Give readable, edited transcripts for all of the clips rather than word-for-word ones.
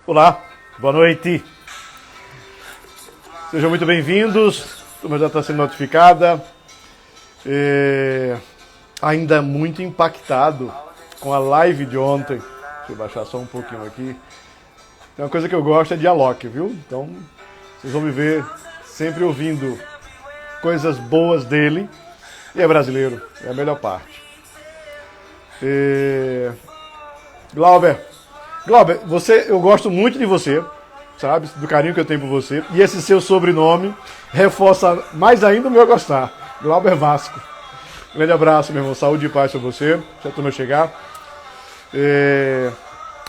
Olá, boa noite. Sejam muito bem-vindos. A turma já está sendo notificada. Ainda muito impactado com a live de ontem. Deixa eu baixar só um pouquinho aqui. Tem uma coisa que eu gosto é de Alok, viu? Então, vocês vão me ver sempre ouvindo coisas boas dele. E é brasileiro, é a melhor parte. Glauber, eu gosto muito de você, sabe? Do carinho que eu tenho por você. E esse seu sobrenome reforça mais ainda o meu gostar. Glauber Vasco. Grande abraço, meu irmão. Saúde e paz pra você. Deixa a turma chegar.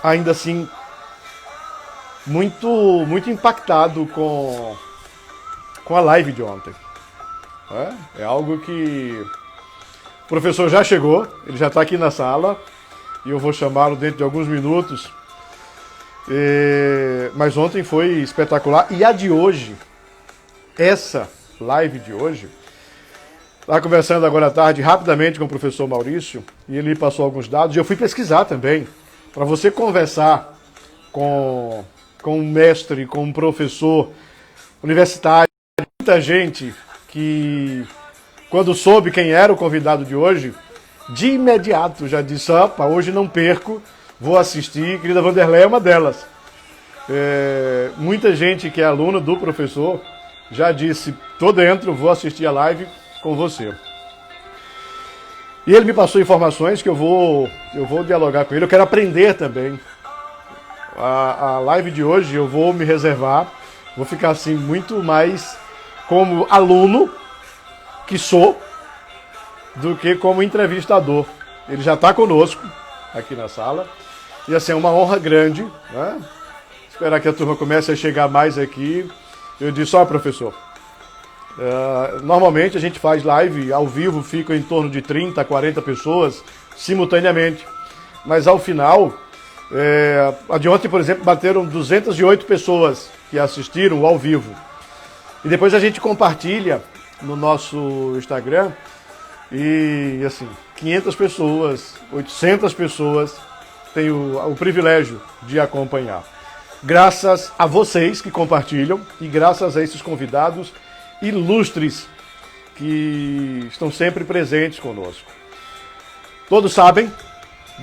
Ainda assim, muito impactado com a live de ontem. É algo que o professor já chegou, ele já está aqui na sala e eu vou chamá-lo dentro de alguns minutos. Mas ontem foi espetacular. E a de hoje, essa live de hoje, estava conversando agora à tarde rapidamente com o professor Maurício e ele passou alguns dados e eu fui pesquisar também. Para você conversar com um mestre, com um professor universitário, muita gente que, quando soube quem era o convidado de hoje, de imediato já disse, opa, hoje não perco, vou assistir. Querida Vanderlei é uma delas. Muita gente que é aluna do professor já disse, tô dentro, vou assistir a live com você. E ele me passou informações que eu vou dialogar com ele, eu quero aprender também. A live de hoje eu vou me reservar, vou ficar assim muito mais como aluno que sou do que como entrevistador. Ele já está conosco aqui na sala e assim é uma honra grande, né? Esperar que a turma comece a chegar mais aqui. Eu disse, professor, normalmente a gente faz live ao vivo, fica em torno de 30 a 40 pessoas simultaneamente, mas ao final, a de ontem, por exemplo, bateram 208 pessoas que assistiram ao vivo. E depois a gente compartilha no nosso Instagram e, assim, 500 pessoas, 800 pessoas têm o privilégio de acompanhar. Graças a vocês que compartilham e graças a esses convidados ilustres que estão sempre presentes conosco. Todos sabem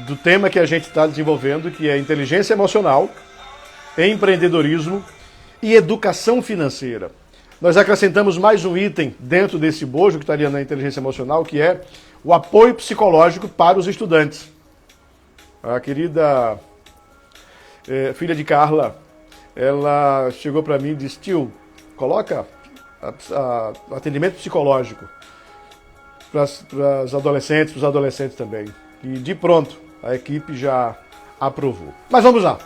do tema que a gente está desenvolvendo, que é inteligência emocional, empreendedorismo e educação financeira. Nós acrescentamos mais um item dentro desse bojo que estaria na inteligência emocional, que é o apoio psicológico para os estudantes. A querida filha de Carla, ela chegou para mim e disse, tio, coloca atendimento psicológico para os adolescentes também. E de pronto, a equipe já aprovou. Mas vamos lá.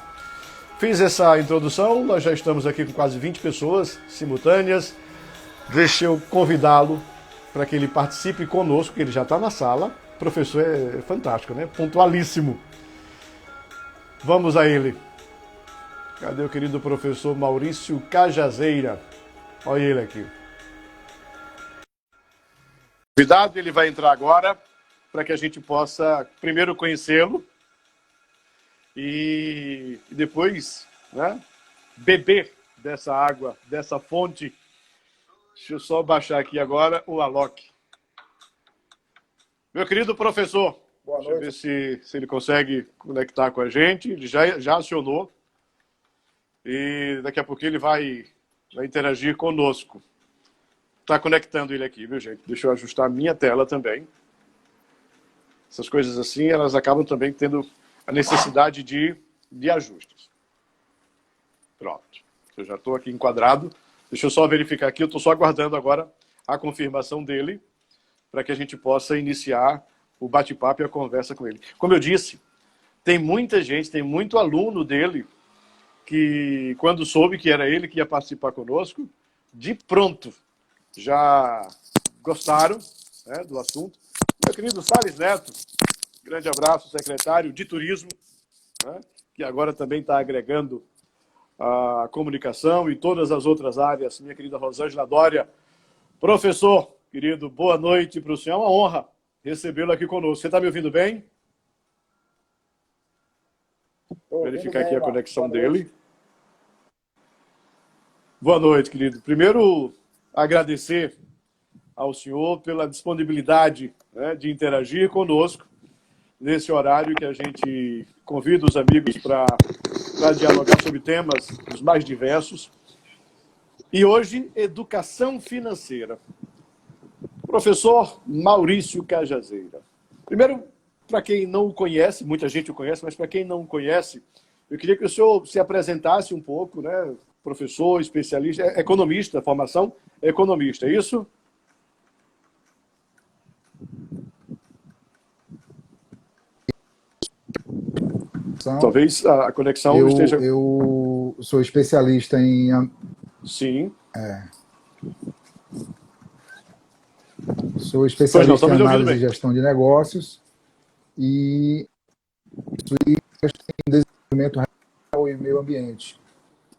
Fiz essa introdução, nós já estamos aqui com quase 20 pessoas simultâneas. Deixa eu convidá-lo para que ele participe conosco, que ele já está na sala. O professor é fantástico, né? Pontualíssimo. Vamos a ele. Cadê o querido professor Maurício Cajazeira? Olha ele aqui. O convidado, ele vai entrar agora para que a gente possa primeiro conhecê-lo e depois, né, beber dessa água, dessa fonte. Deixa eu só baixar aqui agora o Alok. Meu querido professor, boa noite. Deixa eu ver se ele consegue conectar com a gente. Ele já acionou e daqui a pouco ele vai interagir conosco. Está conectando ele aqui, viu, gente? Deixa eu ajustar a minha tela também. Essas coisas assim, elas acabam também tendo a necessidade de ajustes. Pronto. Eu já estou aqui enquadrado. Deixa eu só verificar aqui. Eu estou só aguardando agora a confirmação dele para que a gente possa iniciar o bate-papo e a conversa com ele. Como eu disse, tem muita gente, tem muito aluno dele que, quando soube que era ele que ia participar conosco, de pronto já gostaram, né, do assunto. Meu querido Salles Neto, grande abraço, secretário de Turismo, né, que agora também está agregando a comunicação e todas as outras áreas. Minha querida Rosângela Dória, professor, querido, boa noite para o senhor. É uma honra recebê-lo aqui conosco. Você está me ouvindo bem? Vou verificar aqui a conexão dele. Boa noite, querido. Primeiro, agradecer ao senhor pela disponibilidade, né, de interagir conosco nesse horário que a gente convida os amigos para dialogar sobre temas os mais diversos. E hoje, educação financeira. Professor Maurício Cajazeira. Primeiro, para quem não o conhece, muita gente o conhece, mas para quem não o conhece, eu queria que o senhor se apresentasse um pouco, né? Professor, especialista, economista, formação economista, é isso? Talvez a conexão esteja... Eu sou especialista em... Sim. Sou especialista não, em análise e gestão de negócios e em desenvolvimento real e meio ambiente.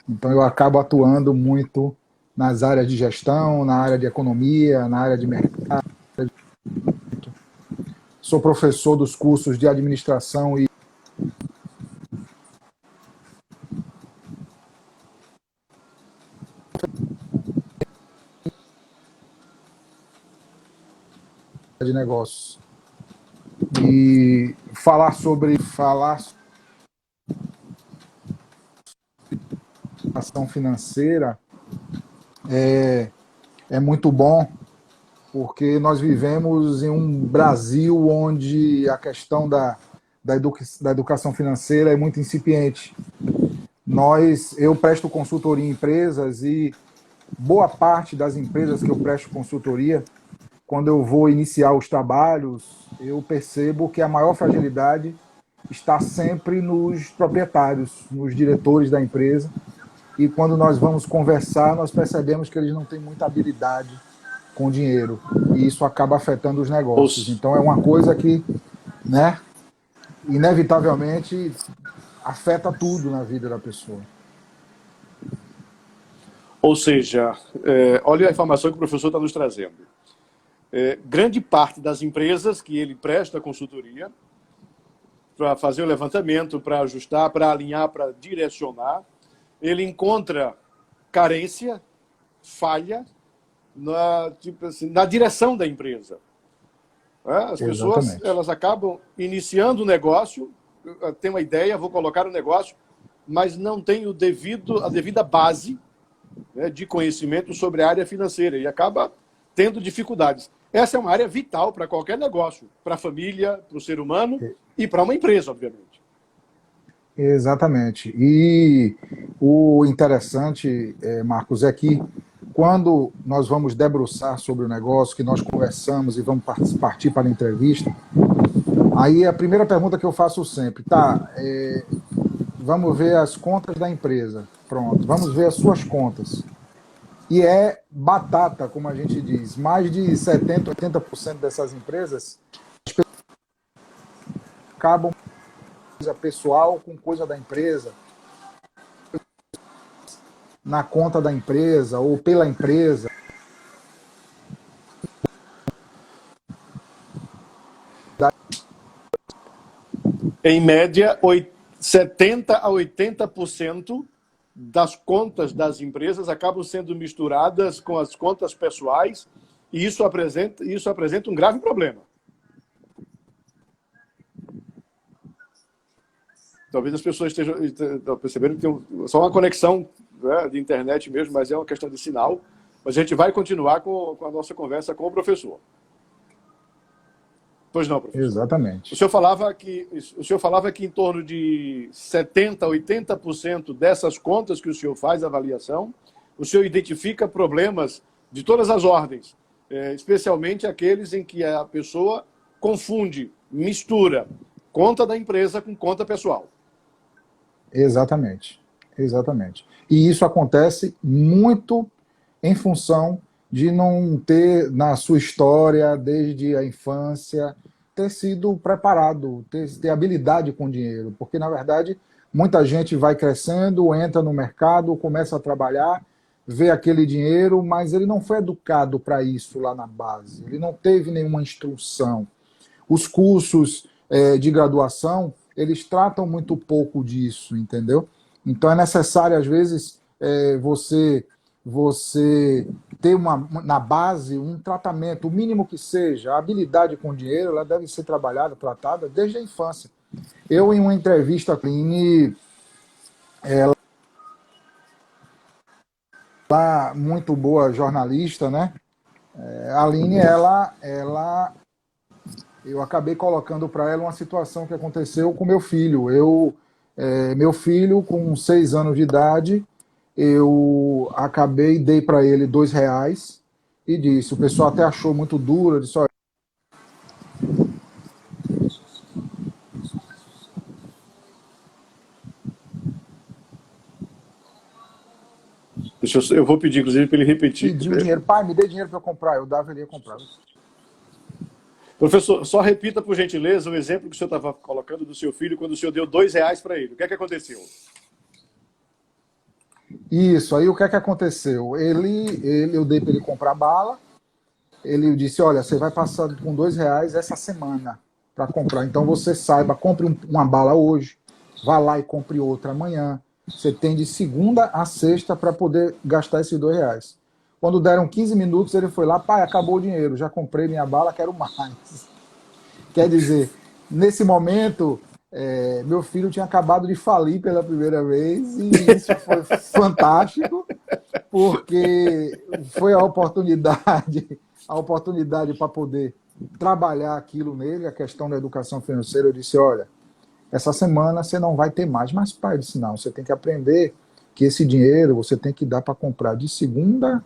Então eu acabo atuando muito nas áreas de gestão, na área de economia, na área de mercado. Sou professor dos cursos de administração e de negócios. E falar sobre ação financeira é muito bom, porque nós vivemos em um Brasil onde a questão da educação financeira é muito incipiente. Eu presto consultoria em empresas e boa parte das empresas que eu presto consultoria, quando eu vou iniciar os trabalhos, eu percebo que a maior fragilidade está sempre nos proprietários, nos diretores da empresa. E quando nós vamos conversar, nós percebemos que eles não têm muita habilidade com dinheiro. E isso acaba afetando os negócios. Então é uma coisa que, né, inevitavelmente afeta tudo na vida da pessoa. Ou seja, olha a informação que o professor está nos trazendo. Grande parte das empresas que ele presta consultoria para fazer o levantamento, para ajustar, para alinhar, para direcionar, ele encontra carência, falha na direção da empresa. As pessoas elas acabam iniciando o negócio, tem uma ideia, vou colocar o negócio, mas não tem a devida base, né, de conhecimento sobre a área financeira e acaba tendo dificuldades. Essa é uma área vital para qualquer negócio, para a família, para o ser humano e para uma empresa, obviamente. Exatamente. E o interessante, Marcos, é que quando nós vamos debruçar sobre o negócio, que nós conversamos e vamos partir para a entrevista, aí a primeira pergunta que eu faço sempre, vamos ver as contas da empresa. Pronto, vamos ver as suas contas. E é batata, como a gente diz. Mais de 70%, 80% dessas empresas acabam com coisa pessoal com coisa da empresa, na conta da empresa ou pela empresa. Em média, 70% a 80% das contas das empresas acabam sendo misturadas com as contas pessoais e isso apresenta um grave problema. Talvez as pessoas estejam percebendo que tem só uma conexão, né, de internet mesmo, mas é uma questão de sinal. Mas a gente vai continuar com a nossa conversa com o professor. Pois não, professor. Exatamente. O senhor falava que em torno de 70% a 80% dessas contas que o senhor faz avaliação, o senhor identifica problemas de todas as ordens, especialmente aqueles em que a pessoa confunde, mistura conta da empresa com conta pessoal. Exatamente. Exatamente. E isso acontece muito em função de não ter, na sua história, desde a infância, ter sido preparado, ter habilidade com dinheiro. Porque, na verdade, muita gente vai crescendo, entra no mercado, começa a trabalhar, vê aquele dinheiro, mas ele não foi educado para isso lá na base. Ele não teve nenhuma instrução. Os cursos de graduação, eles tratam muito pouco disso, entendeu? Então é necessário, às vezes, você você ter na base um tratamento, o mínimo que seja, a habilidade com dinheiro, ela deve ser trabalhada, tratada desde a infância. Eu, em uma entrevista com a Aline, ela, muito boa jornalista, né? A Aline, eu acabei colocando para ela uma situação que aconteceu com meu filho. Meu filho, com 6 anos de idade, dei para ele R$ 2 e disse, o pessoal até achou muito duro, eu disse, olha, Eu vou pedir, inclusive, para ele repetir. pediu dinheiro, pai, me dê dinheiro para eu comprar, eu dava, ele ia comprar. Professor, só repita, por gentileza, o exemplo que o senhor estava colocando do seu filho quando o senhor deu R$ 2 para ele. O que é que aconteceu? Isso, aí o que é que aconteceu? Eu dei para ele comprar bala, ele disse, olha, você vai passar com R$ 2 essa semana para comprar, então você saiba, compre uma bala hoje, vá lá e compre outra amanhã, você tem de segunda a sexta para poder gastar esses R$ 2. Quando deram 15 minutos, ele foi lá, pai, acabou o dinheiro, já comprei minha bala, quero mais. Quer dizer, nesse momento, meu filho tinha acabado de falir pela primeira vez e isso foi fantástico, porque foi a oportunidade para poder trabalhar aquilo nele, a questão da educação financeira. Eu disse, olha, essa semana você não vai ter mais, mas pai, eu disse, não, você tem que aprender que esse dinheiro você tem que dar para comprar de segunda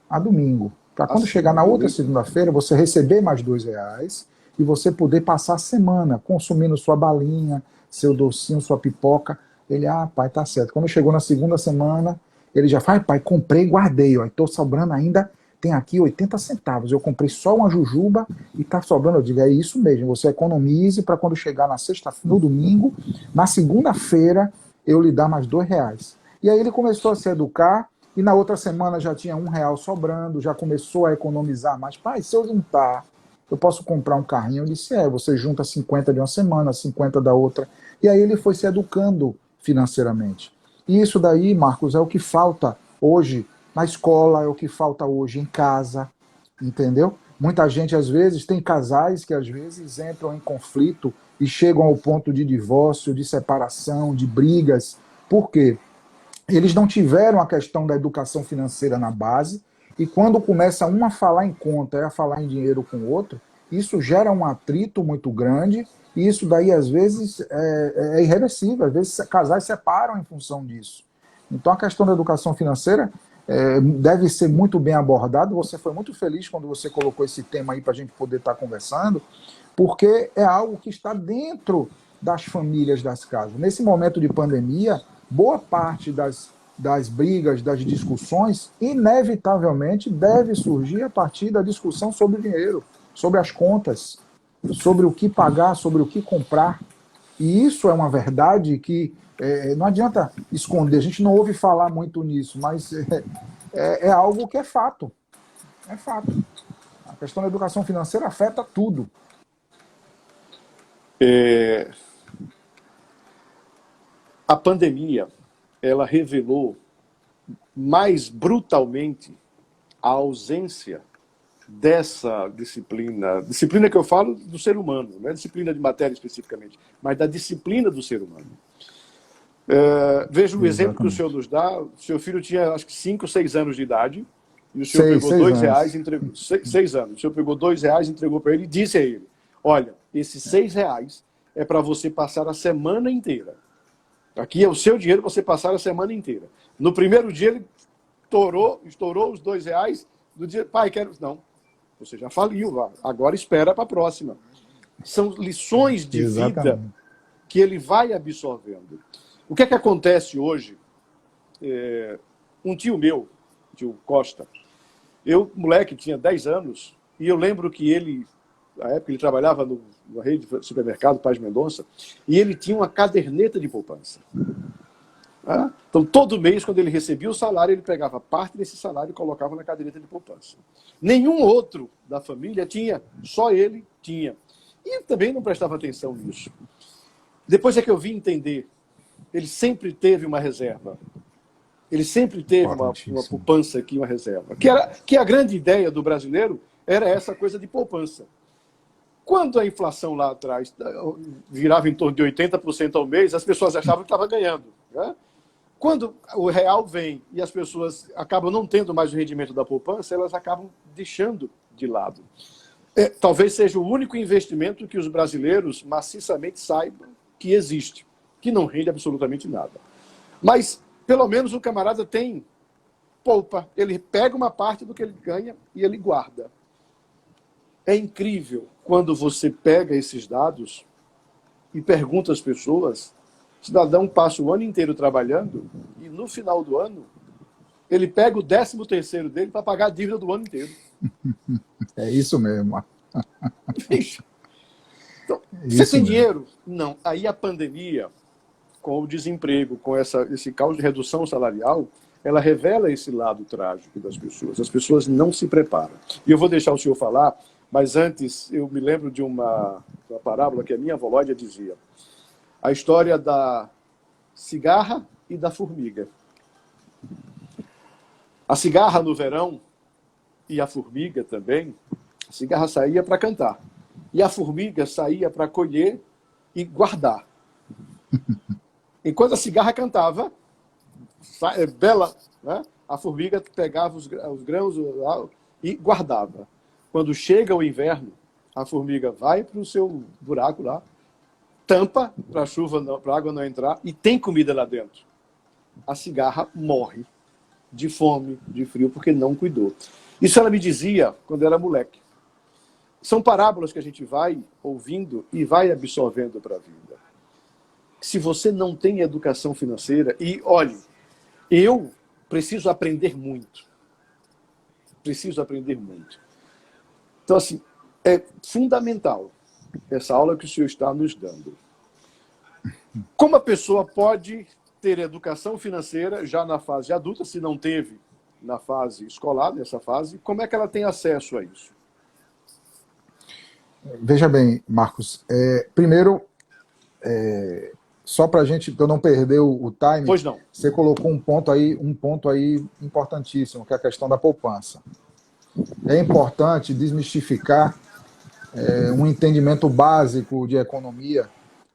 a domingo. Para quando chegar na outra segunda-feira, você receber mais R$ 2 e você poder passar a semana consumindo sua balinha, seu docinho, sua pipoca. Ele, pai, tá certo. Quando chegou na segunda semana, ele já faz, pai, comprei e guardei, ó, estou sobrando ainda, tem aqui 80 centavos. Eu comprei só uma jujuba e tá sobrando. Eu digo, é isso mesmo, você economize para quando chegar na sexta, no domingo, na segunda-feira, eu lhe dar mais R$ 2. E aí ele começou a se educar, e na outra semana já tinha R$ 1 sobrando, já começou a economizar mais. Pai, se eu juntar, eu posso comprar um carrinho? Eu disse, você junta 50 de uma semana, 50 da outra. E aí ele foi se educando financeiramente. E isso daí, Marcos, é o que falta hoje na escola, é o que falta hoje em casa, entendeu? Muita gente, às vezes, tem casais que às vezes entram em conflito e chegam ao ponto de divórcio, de separação, de brigas. Por quê? Eles não tiveram a questão da educação financeira na base, e quando começa um a falar em conta e a falar em dinheiro com o outro, isso gera um atrito muito grande, e isso daí, às vezes, é irreversível. Às vezes, casais separam em função disso. Então, a questão da educação financeira deve ser muito bem abordada. Você foi muito feliz quando você colocou esse tema aí para a gente poder estar conversando, porque é algo que está dentro das famílias das casas. Nesse momento de pandemia, boa parte das brigas, das discussões, inevitavelmente deve surgir a partir da discussão sobre o dinheiro, sobre as contas, sobre o que pagar, sobre o que comprar. E isso é uma verdade que não adianta esconder. A gente não ouve falar muito nisso, mas é algo que é fato. É fato. A questão da educação financeira afeta tudo. A pandemia, ela revelou mais brutalmente a ausência dessa disciplina que eu falo do ser humano, não é disciplina de matéria especificamente, mas da disciplina do ser humano. Veja o exemplo que o senhor nos dá. O seu filho tinha, acho que 5, 6 anos de idade, e o senhor pegou R$ 2, entregou, 6 anos, o senhor pegou R$ 2, entregou para ele e disse a ele, olha, esses R$ 6 é para você passar a semana inteira. Aqui é o seu dinheiro para você passar a semana inteira. No primeiro dia ele estourou os R$ 2, do dia, pai, quero... Não, você já faliu, agora espera para a próxima. São lições de vida que ele vai absorvendo. O que é que acontece hoje? Um tio meu, tio Costa, moleque, tinha 10 anos, e eu lembro que ele, na época, ele trabalhava na rede de supermercado Paz Mendonça, e ele tinha uma caderneta de poupança. Então, todo mês, quando ele recebia o salário, ele pegava parte desse salário e colocava na caderneta de poupança. Nenhum outro da família tinha, só ele tinha. E também não prestava atenção nisso. Depois é que eu vim entender, ele sempre teve uma reserva. Ele sempre teve uma poupança aqui, uma reserva. Que a grande ideia do brasileiro era essa coisa de poupança. Quando a inflação lá atrás virava em torno de 80% ao mês, as pessoas achavam que estava ganhando. Né? Quando o real vem e as pessoas acabam não tendo mais o rendimento da poupança, elas acabam deixando de lado. Talvez seja o único investimento que os brasileiros maciçamente saibam que existe, que não rende absolutamente nada. Mas, pelo menos, o camarada tem poupa. Ele pega uma parte do que ele ganha e ele guarda. É incrível quando você pega esses dados e pergunta às pessoas, o cidadão passa o ano inteiro trabalhando e, no final do ano, ele pega o 13º dele para pagar a dívida do ano inteiro. É isso mesmo. Então, você tem dinheiro? Não. Aí a pandemia, com o desemprego, com esse caos de redução salarial, ela revela esse lado trágico das pessoas. As pessoas não se preparam. E eu vou deixar o senhor falar, mas antes eu me lembro de uma parábola que a minha avó Lódia dizia. A história da cigarra e da formiga. A cigarra no verão e a formiga também, a cigarra saía para cantar. E a formiga saía para colher e guardar. Enquanto a cigarra cantava, bela, né? A formiga pegava os grãos e guardava. Quando chega o inverno, a formiga vai para o seu buraco lá, tampa para a água não entrar e tem comida lá dentro. A cigarra morre de fome, de frio, porque não cuidou. Isso ela me dizia quando era moleque. São parábolas que a gente vai ouvindo e vai absorvendo para a vida. Se você não tem educação financeira, e olhe, eu preciso aprender muito. Preciso aprender muito. Então, assim, é fundamental essa aula que o senhor está nos dando. Como a pessoa pode ter educação financeira já na fase adulta, se não teve na fase escolar, nessa fase, como é que ela tem acesso a isso? Veja bem, Marcos, primeiro, só para eu não perder o time, pois não. Você colocou um ponto aí importantíssimo, que é a questão da poupança. É importante desmistificar um entendimento básico de economia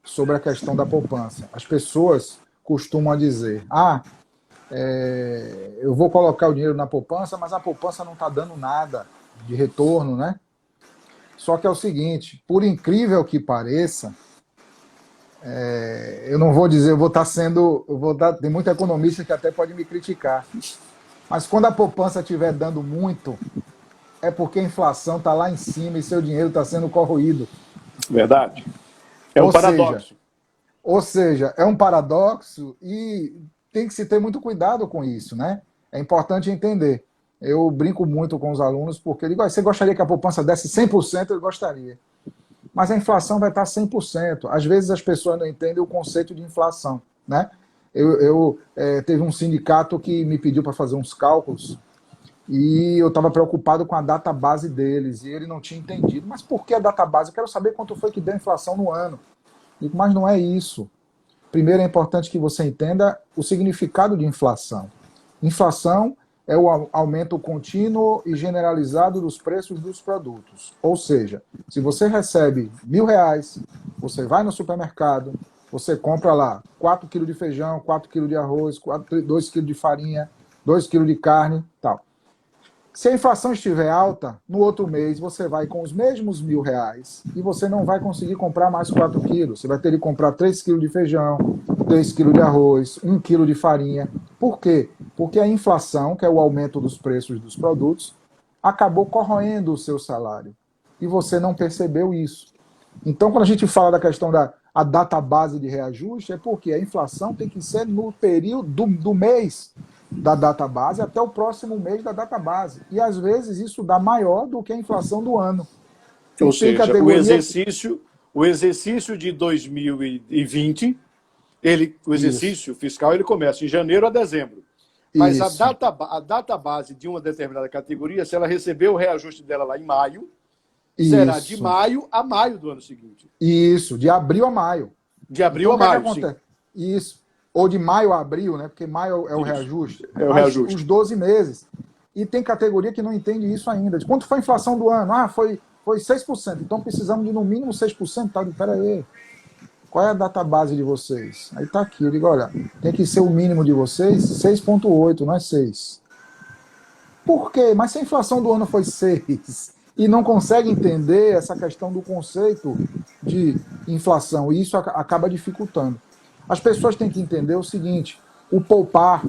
sobre a questão da poupança. As pessoas costumam dizer, eu vou colocar o dinheiro na poupança, mas a poupança não está dando nada de retorno, né? Só que é o seguinte, por incrível que pareça, eu não vou dizer, tem muito economista que até pode me criticar, mas quando a poupança estiver dando muito, é porque a inflação está lá em cima e seu dinheiro está sendo corroído. Verdade. É um paradoxo. Ou seja, é um paradoxo e tem que se ter muito cuidado com isso, né? É importante entender. Eu brinco muito com os alunos porque eu digo, você gostaria que a poupança desse 100%? Eu gostaria. Mas a inflação vai estar 100%. Às vezes as pessoas não entendem o conceito de inflação, né? Teve um sindicato que me pediu para fazer uns cálculos e eu estava preocupado com a database deles e ele não tinha entendido. Mas por que a database? Eu quero saber quanto foi que deu a inflação no ano. Digo, mas não é isso. Primeiro é importante que você entenda o significado de inflação. Inflação é o aumento contínuo e generalizado dos preços dos produtos. Ou seja, se você recebe R$1.000, você vai no supermercado, você compra lá 4 kg de feijão, 4 kg de arroz, 2 kg de farinha, 2 kg de carne, tal. Se a inflação estiver alta, no outro mês você vai com os mesmos R$1.000 e você não vai conseguir comprar mais 4 quilos. Você vai ter que comprar 3 quilos de feijão, 3 quilos de arroz, 1 quilo de farinha. Por quê? Porque a inflação, que é o aumento dos preços dos produtos, acabou corroendo o seu salário. E você não percebeu isso. Então, quando a gente fala da questão da database de reajuste, é porque a inflação tem que ser no período do mês da database até o próximo mês da database. E, às vezes, isso dá maior do que a inflação do ano. Ou seja, o exercício de 2020, o exercício fiscal, ele começa em janeiro a dezembro. Mas a database de uma determinada categoria, se ela recebeu o reajuste dela lá em maio, será de maio a maio do ano seguinte. Isso, de abril a maio. De abril a maio, sim. Isso. ou de maio a abril, né? Porque maio é o reajuste, É o mas reajuste. os 12 meses. E tem categoria que não entende isso ainda. De quanto foi a inflação do ano? Ah, foi 6%. Então precisamos de no mínimo 6%. Tá? Pera aí. Qual é a database de vocês? Aí tá aqui. Eu digo, olha, tem que ser o mínimo de vocês 6,8, não é 6. Por quê? Mas se a inflação do ano foi 6 e não consegue entender essa questão do conceito de inflação, e isso acaba dificultando. As pessoas têm que entender o seguinte: o poupar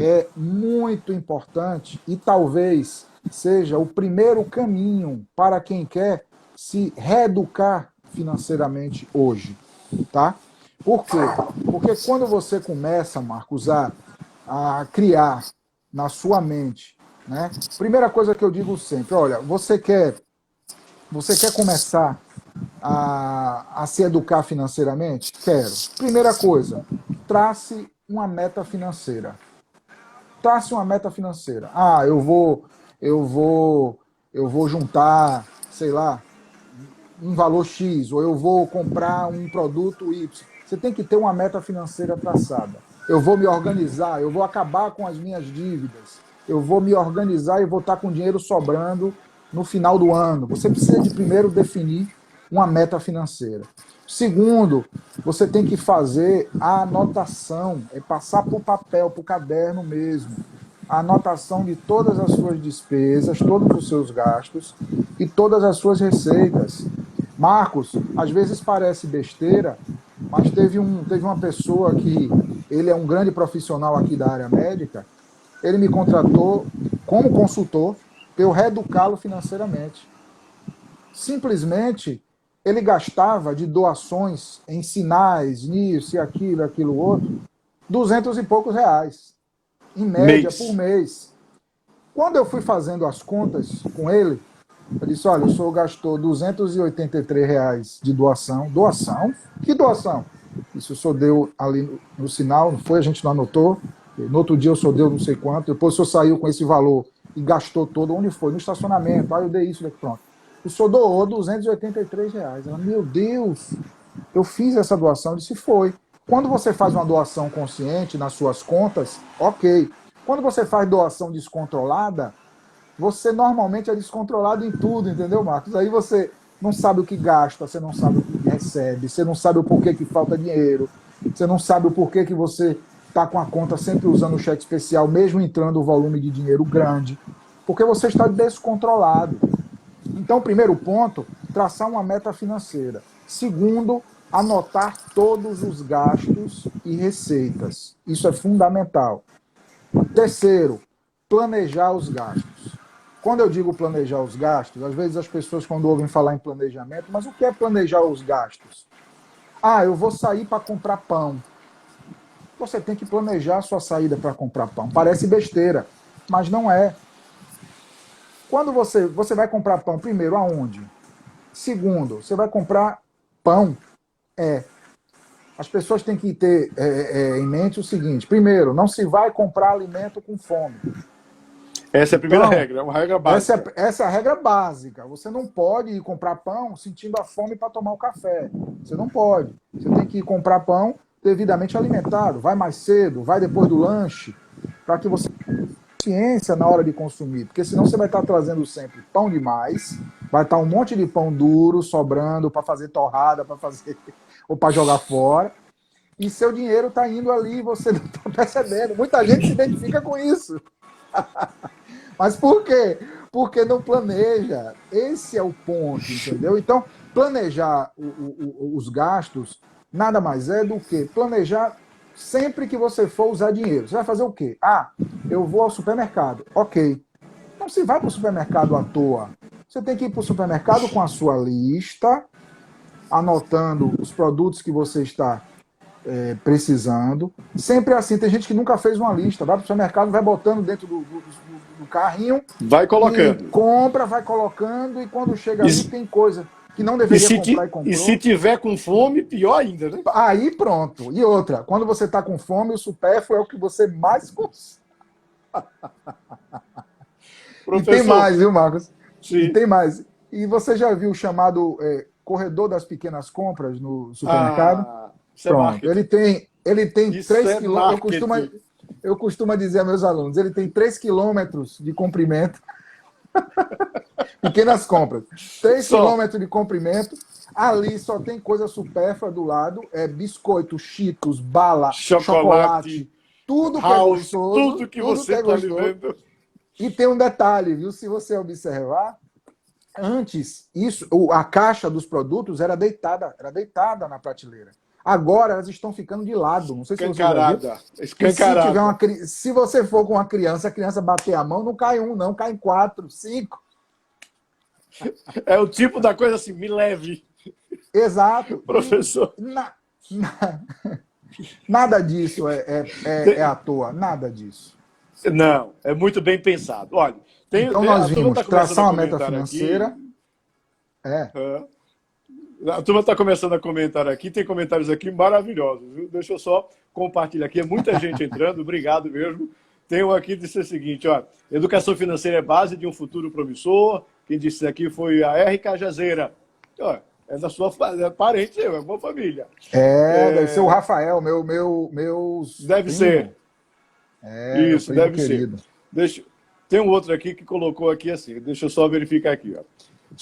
é muito importante e talvez seja o primeiro caminho para quem quer se reeducar financeiramente hoje, tá? Por quê? Porque quando você começa, Marcos, a criar na sua mente, né? Primeira coisa que eu digo sempre, olha, você quer começar a se educar financeiramente? Quero. Primeira coisa, trace uma meta financeira. Trace uma meta financeira. Ah, eu vou juntar, sei lá, um valor X, ou eu vou comprar um produto Y. Você tem que ter uma meta financeira traçada. Eu vou me organizar, eu vou acabar com as minhas dívidas, eu vou me organizar e vou estar com dinheiro sobrando no final do ano. Você precisa de primeiro definir uma meta financeira. Segundo, você tem que fazer a anotação, é passar para o papel, para o caderno mesmo. A anotação de todas as suas despesas, todos os seus gastos e todas as suas receitas. Marcos, às vezes parece besteira, mas teve uma pessoa que ele é um grande profissional aqui da área médica, ele me contratou como consultor para eu reeducá-lo financeiramente. Simplesmente, ele gastava de doações em sinais, nisso e aquilo outro, 200 e poucos reais, em média, por mês. Quando eu fui fazendo as contas com ele, eu disse, olha, o senhor gastou R$ 283 de doação. Doação? Que doação? Isso o senhor deu ali no sinal, não foi? A gente não anotou. No outro dia o senhor deu não sei quanto. Depois o senhor saiu com esse valor e gastou todo. Onde foi? No estacionamento. Aí eu dei isso, pronto. O senhor doou R$ 283. Ela, meu Deus, eu fiz essa doação. Eu disse, foi. Quando você faz uma doação consciente nas suas contas, ok. Quando você faz doação descontrolada, você normalmente é descontrolado em tudo, entendeu, Marcos? Aí você não sabe o que gasta, você não sabe o que recebe, você não sabe o porquê que falta dinheiro, você não sabe o porquê que você está com a conta sempre usando o cheque especial, mesmo entrando o volume de dinheiro grande, porque você está descontrolado. Então, primeiro ponto, traçar uma meta financeira. Segundo, anotar todos os gastos e receitas. Isso é fundamental. Terceiro, planejar os gastos. Quando eu digo planejar os gastos, às vezes as pessoas quando ouvem falar em planejamento, mas o que é planejar os gastos? Ah, eu vou sair para comprar pão. Você tem que planejar a sua saída para comprar pão. Parece besteira, mas não é. Quando você vai comprar pão, primeiro, aonde? Segundo, você vai comprar pão. As pessoas têm que ter em mente o seguinte: primeiro, não se vai comprar alimento com fome. Essa é a primeira regra, é uma regra básica. Essa é a regra básica. Você não pode ir comprar pão sentindo a fome para tomar o café. Você não pode. Você tem que ir comprar pão devidamente alimentado. Vai mais cedo, vai depois do lanche, para que você tenha consciência na hora de consumir. Porque senão você vai estar trazendo sempre pão demais, vai estar um monte de pão duro sobrando para fazer torrada, para fazer ou para jogar fora. E seu dinheiro está indo ali e você não está percebendo. Muita gente se identifica com isso. Mas por quê? Porque não planeja. Esse é o ponto, entendeu? Então, planejar os gastos nada mais é do que planejar sempre que você for usar dinheiro. Você vai fazer o quê? Ah, eu vou ao supermercado. Ok. Não se vai para o supermercado à toa. Você tem que ir para o supermercado com a sua lista, anotando os produtos que você está precisando. Sempre assim, tem gente que nunca fez uma lista. Vai para o supermercado, vai botando dentro do carrinho. Vai colocando. Compra, vai colocando, e quando chega ali tem coisa que não deveria comprar e comprou. E se tiver com fome, pior ainda, né? Aí pronto. E outra, quando você está com fome, o supérfluo é o que você mais consegue. E tem mais, viu, Marcos? Sim. E tem mais. E você já viu o chamado corredor das pequenas compras no supermercado? Pronto. Ele tem Isso 3 é quilômetros. marketing. Eu costumo dizer a meus alunos, ele tem 3 quilômetros de comprimento. Pequenas compras. 3 Só. quilômetros de comprimento. Ali só tem coisa supérflua do lado. É biscoito, Cheetos, bala, Chocolate, chocolate. Tudo que é house, gostoso. tudo que Tudo que você é está gostoso. vivendo. E tem um detalhe, viu? Se você observar, antes a caixa dos produtos era deitada na prateleira. Agora elas estão ficando de lado. Não sei se você já viu. Escancarada. E se tiver Escancarada. se você for com uma criança, a criança bater a mão, não cai um, não, cai 4, 5. É o tipo da coisa assim, me leve, Exato. professor. Na- nada disso é à toa, nada disso. Não, é muito bem pensado. Olha, Então nós a turma vimos está começando a traçar uma meta comentar aqui. financeira. É, A turma está começando a comentar aqui, tem comentários aqui maravilhosos, viu? Deixa eu só compartilhar aqui. É muita gente entrando, obrigado mesmo. Tem um aqui que disse o seguinte: ó, educação financeira é base de um futuro promissor. Quem disse aqui foi a R. Cajazeira. Ó, é da sua parente, é uma família. deve ser o Rafael, meus Deve primo. ser. Meu Isso, primo deve querido. ser. Tem um outro aqui que colocou aqui assim, deixa eu só verificar aqui. Ó.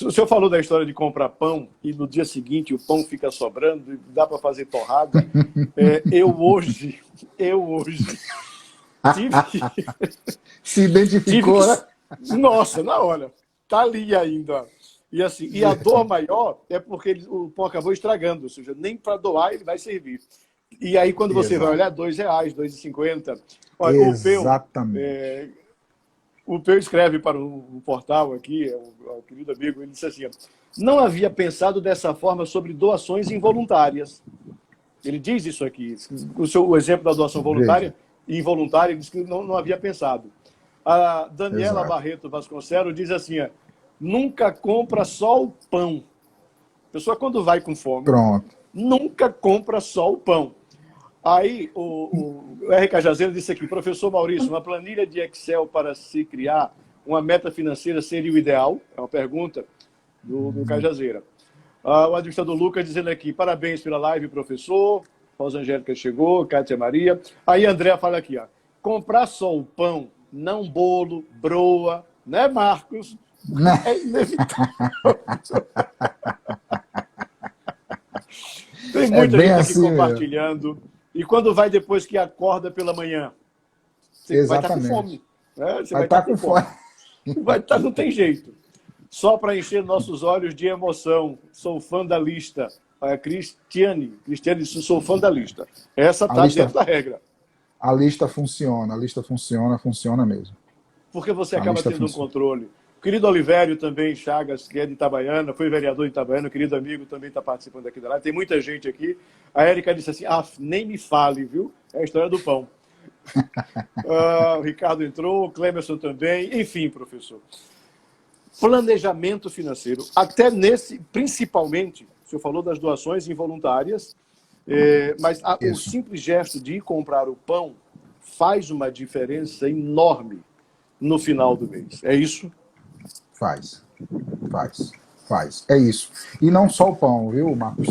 O senhor falou da história de comprar pão e no dia seguinte o pão fica sobrando e dá para fazer torrada. Eu hoje tive, Se identificou, né? Nossa, na hora. Tá ali ainda. E assim, e a dor maior é porque o pão acabou estragando, ou seja, nem para doar ele vai servir. E aí, quando você vai olhar, R$ 2, R$2,50. Olha, Exatamente. O Peu escreve para um portal aqui, o querido amigo, ele disse assim: não havia pensado dessa forma sobre doações involuntárias. Ele diz isso aqui, o exemplo da doação voluntária e involuntária, ele diz que não havia pensado. A Daniela Barreto Vasconcelos diz assim: nunca compra só o pão. A pessoa, quando vai com fome, Pronto. nunca compra só o pão. Aí o R. Cajazeiro disse aqui: professor Maurício, uma planilha de Excel para se criar uma meta financeira seria o ideal? É uma pergunta do Cajazeira. O administrador Lucas dizendo aqui: parabéns pela live, professor. Rosangélica chegou, Cátia Maria. Aí André fala aqui: comprar só o pão, não bolo, broa, né, Marcos? É inevitável. Tem muita gente aqui assim compartilhando. Mesmo. E quando vai depois que acorda pela manhã? Você vai estar com fome. Né? Você vai estar com fome. Não tem jeito. Só para encher nossos olhos de emoção. Sou fã da lista. Cristiane, sou fã da lista. Essa está dentro da regra. A lista funciona mesmo. Porque você acaba tendo um controle. O querido Olivério também, Chagas, que é de Itabaiana, foi vereador de Itabaiana, querido amigo, também está participando aqui da live. Tem muita gente aqui. A Érica disse assim: nem me fale, viu? É a história do pão. O Ricardo entrou, o Clemerson também. Enfim, professor. Planejamento financeiro. Até nesse, principalmente, o senhor falou das doações involuntárias, mas o simples gesto de ir comprar o pão faz uma diferença enorme no final do mês. É isso? Faz. É isso. E não só o pão, viu, Marcos?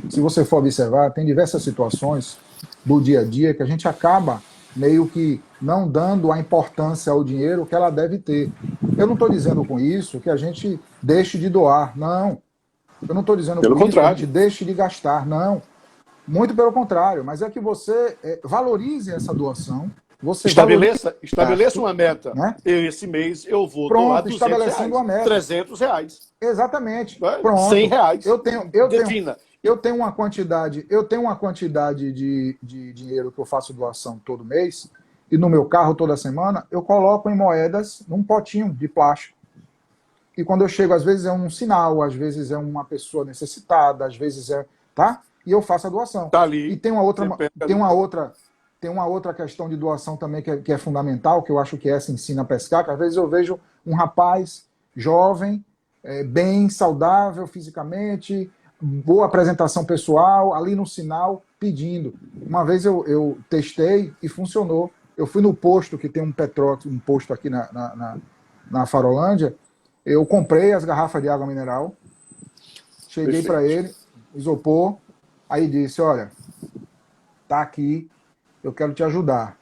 Se você for observar, tem diversas situações do dia a dia que a gente acaba meio que não dando a importância ao dinheiro que ela deve ter. Eu não estou dizendo com isso que a gente deixe de doar, não. Eu não estou dizendo com isso que a gente deixe de gastar, não. Muito pelo contrário, mas é que você valorize essa doação. Você estabeleça uma meta. Né? Esse mês eu vou doar R$200. Estabelecendo uma meta. R$300. Exatamente. Né? Pronto. R$100. Eu tenho uma quantidade de dinheiro que eu faço doação todo mês, e no meu carro toda semana, eu coloco em moedas num potinho de plástico. E quando eu chego, às vezes é um sinal, às vezes é uma pessoa necessitada, às vezes tá? E eu faço a doação. Tá ali. E tem uma outra questão de doação também que é fundamental, que eu acho que essa ensina a pescar, que às vezes eu vejo um rapaz jovem, bem saudável fisicamente, boa apresentação pessoal, ali no sinal, pedindo. Uma vez eu testei e funcionou. Eu fui no posto, que tem um posto aqui na Farolândia, eu comprei as garrafas de água mineral, cheguei para ele, isopor, aí disse: olha, tá aqui, eu quero te ajudar.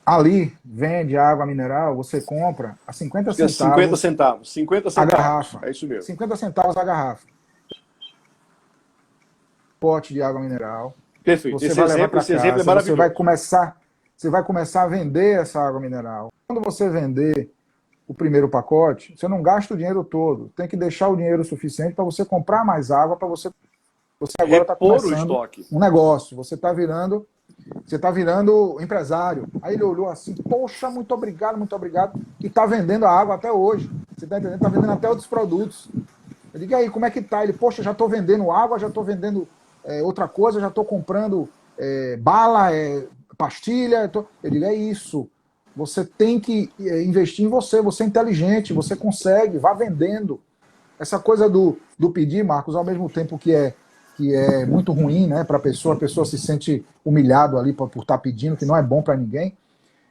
Ali vende água mineral, você compra a 50 centavos. 50 centavos. 50 centavos. A garrafa. É isso mesmo. 50 centavos a garrafa. Pote de água mineral. Perfeito. Você vai levar para casa. Exemplo é maravilhoso. Você vai começar a vender essa água mineral. Quando você vender o primeiro pacote, você não gasta o dinheiro todo. Tem que deixar o dinheiro suficiente para você comprar mais água, para você agora está começando um negócio. Você está virando empresário. Aí ele olhou assim, poxa, muito obrigado, e está vendendo a água até hoje. Você está entendendo? Está vendendo até outros produtos. Eu digo, e aí, como é que tá? Ele, poxa, já estou vendendo água, já estou vendendo outra coisa, já estou comprando bala, pastilha. Eu digo, é isso. Você tem que investir em você é inteligente, você consegue, vá vendendo. Essa coisa do pedir, Marcos, ao mesmo tempo que é muito ruim, né, para a pessoa se sente humilhado ali por estar pedindo, que não é bom para ninguém.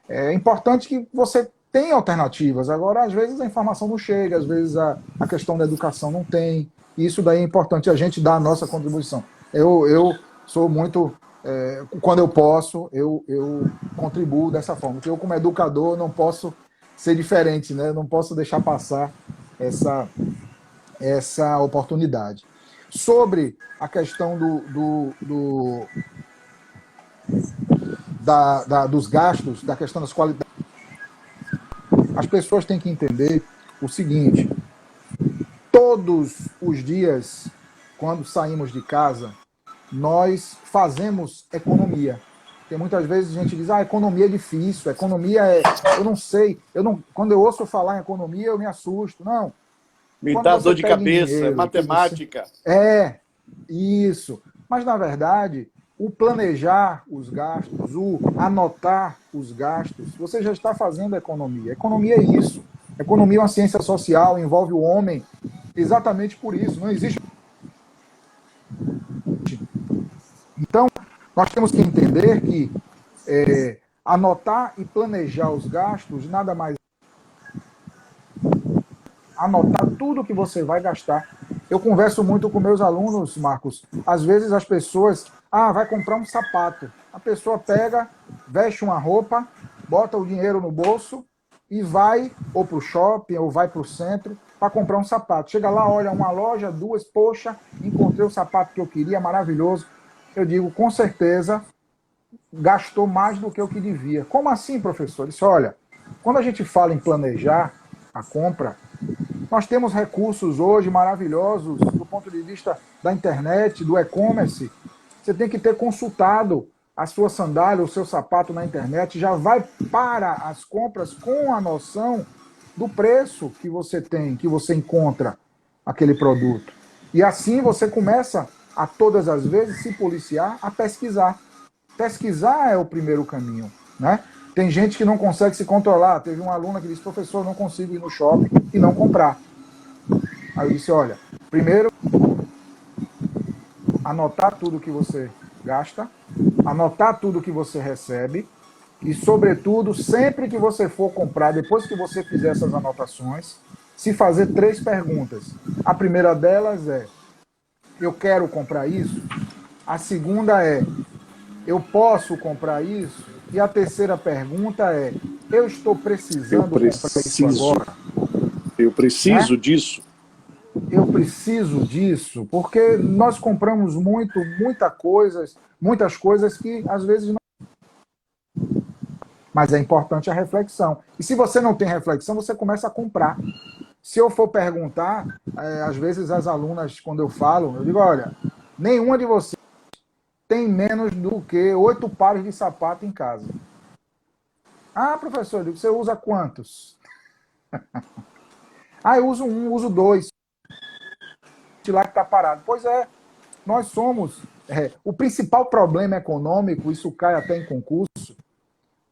É importante que você tenha alternativas. Agora, às vezes a informação não chega, às vezes a questão da educação não tem. E isso daí é importante a gente dar a nossa contribuição. Eu sou muito... quando eu posso, eu contribuo dessa forma. Porque eu, como educador, não posso ser diferente, né? Não posso deixar passar essa oportunidade. Sobre a questão dos gastos, da questão das qualidades, as pessoas têm que entender o seguinte: todos os dias, quando saímos de casa, nós fazemos economia. Porque muitas vezes a gente diz, economia é difícil, economia eu não sei, quando eu ouço falar em economia eu me assusto. Não. Me dá dor de cabeça, dinheiro, matemática. Isso. Mas, na verdade, o planejar os gastos, o anotar os gastos, você já está fazendo economia. Economia é isso. Economia é uma ciência social, envolve o homem exatamente por isso. Não existe... Então, nós temos que entender que anotar e planejar os gastos, nada mais... Anotar tudo que você vai gastar. Eu converso muito com meus alunos, Marcos. Às vezes as pessoas... vai comprar um sapato. A pessoa pega, veste uma roupa, bota o dinheiro no bolso e vai ou para o shopping ou vai para o centro para comprar um sapato. Chega lá, olha, uma loja, duas, poxa, encontrei o sapato que eu queria, maravilhoso. Eu digo, com certeza, gastou mais do que o que devia. Como assim, professor? Ele disse, olha, quando a gente fala em planejar a compra, nós temos recursos hoje maravilhosos do ponto de vista da internet, do e-commerce. Você tem que ter consultado a sua sandália, o seu sapato na internet, já vai para as compras com a noção do preço que você tem, que você encontra aquele produto. E assim você começa a todas as vezes se policiar a pesquisar. Pesquisar é o primeiro caminho, né? Tem gente que não consegue se controlar. Teve uma aluna que disse, professor, não consigo ir no shopping e não comprar. Aí eu disse, olha, primeiro, anotar tudo que você gasta, anotar tudo que você recebe e, sobretudo, sempre que você for comprar, depois que você fizer essas anotações, se fazer 3 perguntas. A primeira delas é, eu quero comprar isso? A segunda é, eu posso comprar isso? E a terceira pergunta é, eu estou precisando comprar isso agora? Eu preciso disso? Eu preciso disso, porque nós compramos muitas coisas que às vezes não. Mas é importante a reflexão. E se você não tem reflexão, você começa a comprar. Se eu for perguntar, às vezes as alunas, quando eu falo, eu digo, olha, nenhuma de vocês tem menos do que 8 pares de sapato em casa. Professor, eu digo, você usa quantos? Eu uso 1, uso 2. Lá que está parado. Pois é, nós somos... o principal problema econômico, isso cai até em concurso,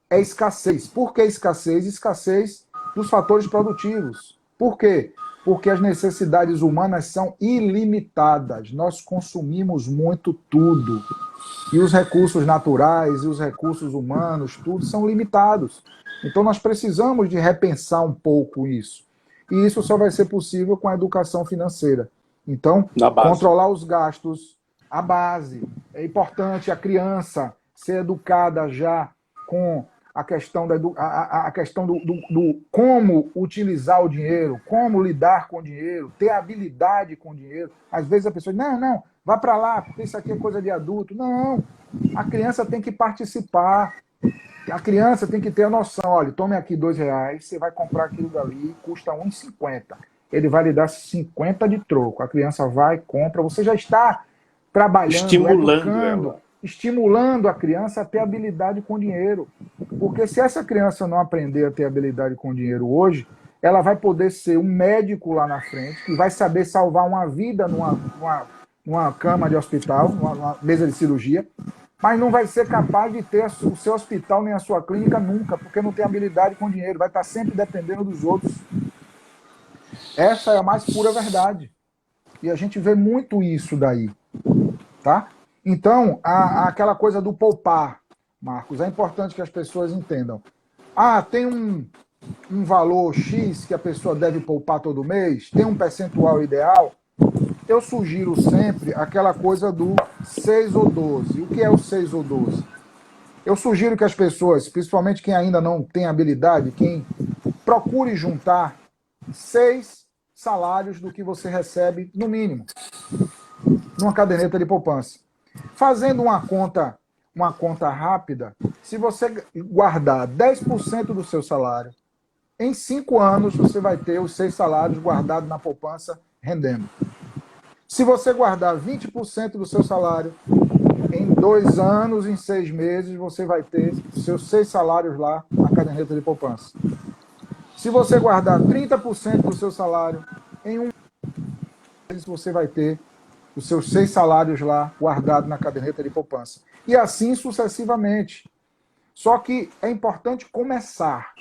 é escassez. Por que escassez? Escassez dos fatores produtivos. Por quê? Porque as necessidades humanas são ilimitadas. Nós consumimos muito tudo. E os recursos naturais e os recursos humanos, tudo são limitados. Então nós precisamos de repensar um pouco isso. E isso só vai ser possível com a educação financeira. Então, controlar os gastos, a base. É importante a criança ser educada já com a questão, a questão do como utilizar o dinheiro, como lidar com o dinheiro, ter habilidade com o dinheiro. Às vezes a pessoa diz, não, vá para lá, porque isso aqui é coisa de adulto. Não, a criança tem que participar. A criança tem que ter a noção, olha, tome aqui R$2, você vai comprar aquilo dali, custa R$1,50. Ele vai lhe dar 50 de troco. A criança vai, compra, você já está trabalhando, estimulando educando, ela, estimulando a criança a ter habilidade com dinheiro. Porque se essa criança não aprender a ter habilidade com dinheiro hoje, ela vai poder ser um médico lá na frente, que vai saber salvar uma vida numa cama de hospital, numa mesa de cirurgia, mas não vai ser capaz de ter o seu hospital nem a sua clínica nunca, porque não tem habilidade com dinheiro, vai estar sempre dependendo dos outros. Essa é a mais pura verdade. E a gente vê muito isso daí. Tá? Então, aquela coisa do poupar, Marcos, é importante que as pessoas entendam. Tem um valor X que a pessoa deve poupar todo mês, tem um percentual ideal. Eu sugiro sempre aquela coisa do 6 ou 12. O que é o 6 ou 12? Eu sugiro que as pessoas, principalmente quem ainda não tem habilidade, quem procure juntar 6 salários do que você recebe, no mínimo, numa caderneta de poupança. Fazendo uma conta rápida, se você guardar 10% do seu salário, em 5 anos você vai ter os 6 salários guardados na poupança rendendo. Se você guardar 20% do seu salário, em 2 anos, em 6 meses, você vai ter os seus 6 salários lá na caderneta de poupança. Se você guardar 30% do seu salário, em 1 mês você vai ter os seus 6 salários lá guardados na caderneta de poupança. E assim sucessivamente. Só que é importante começar.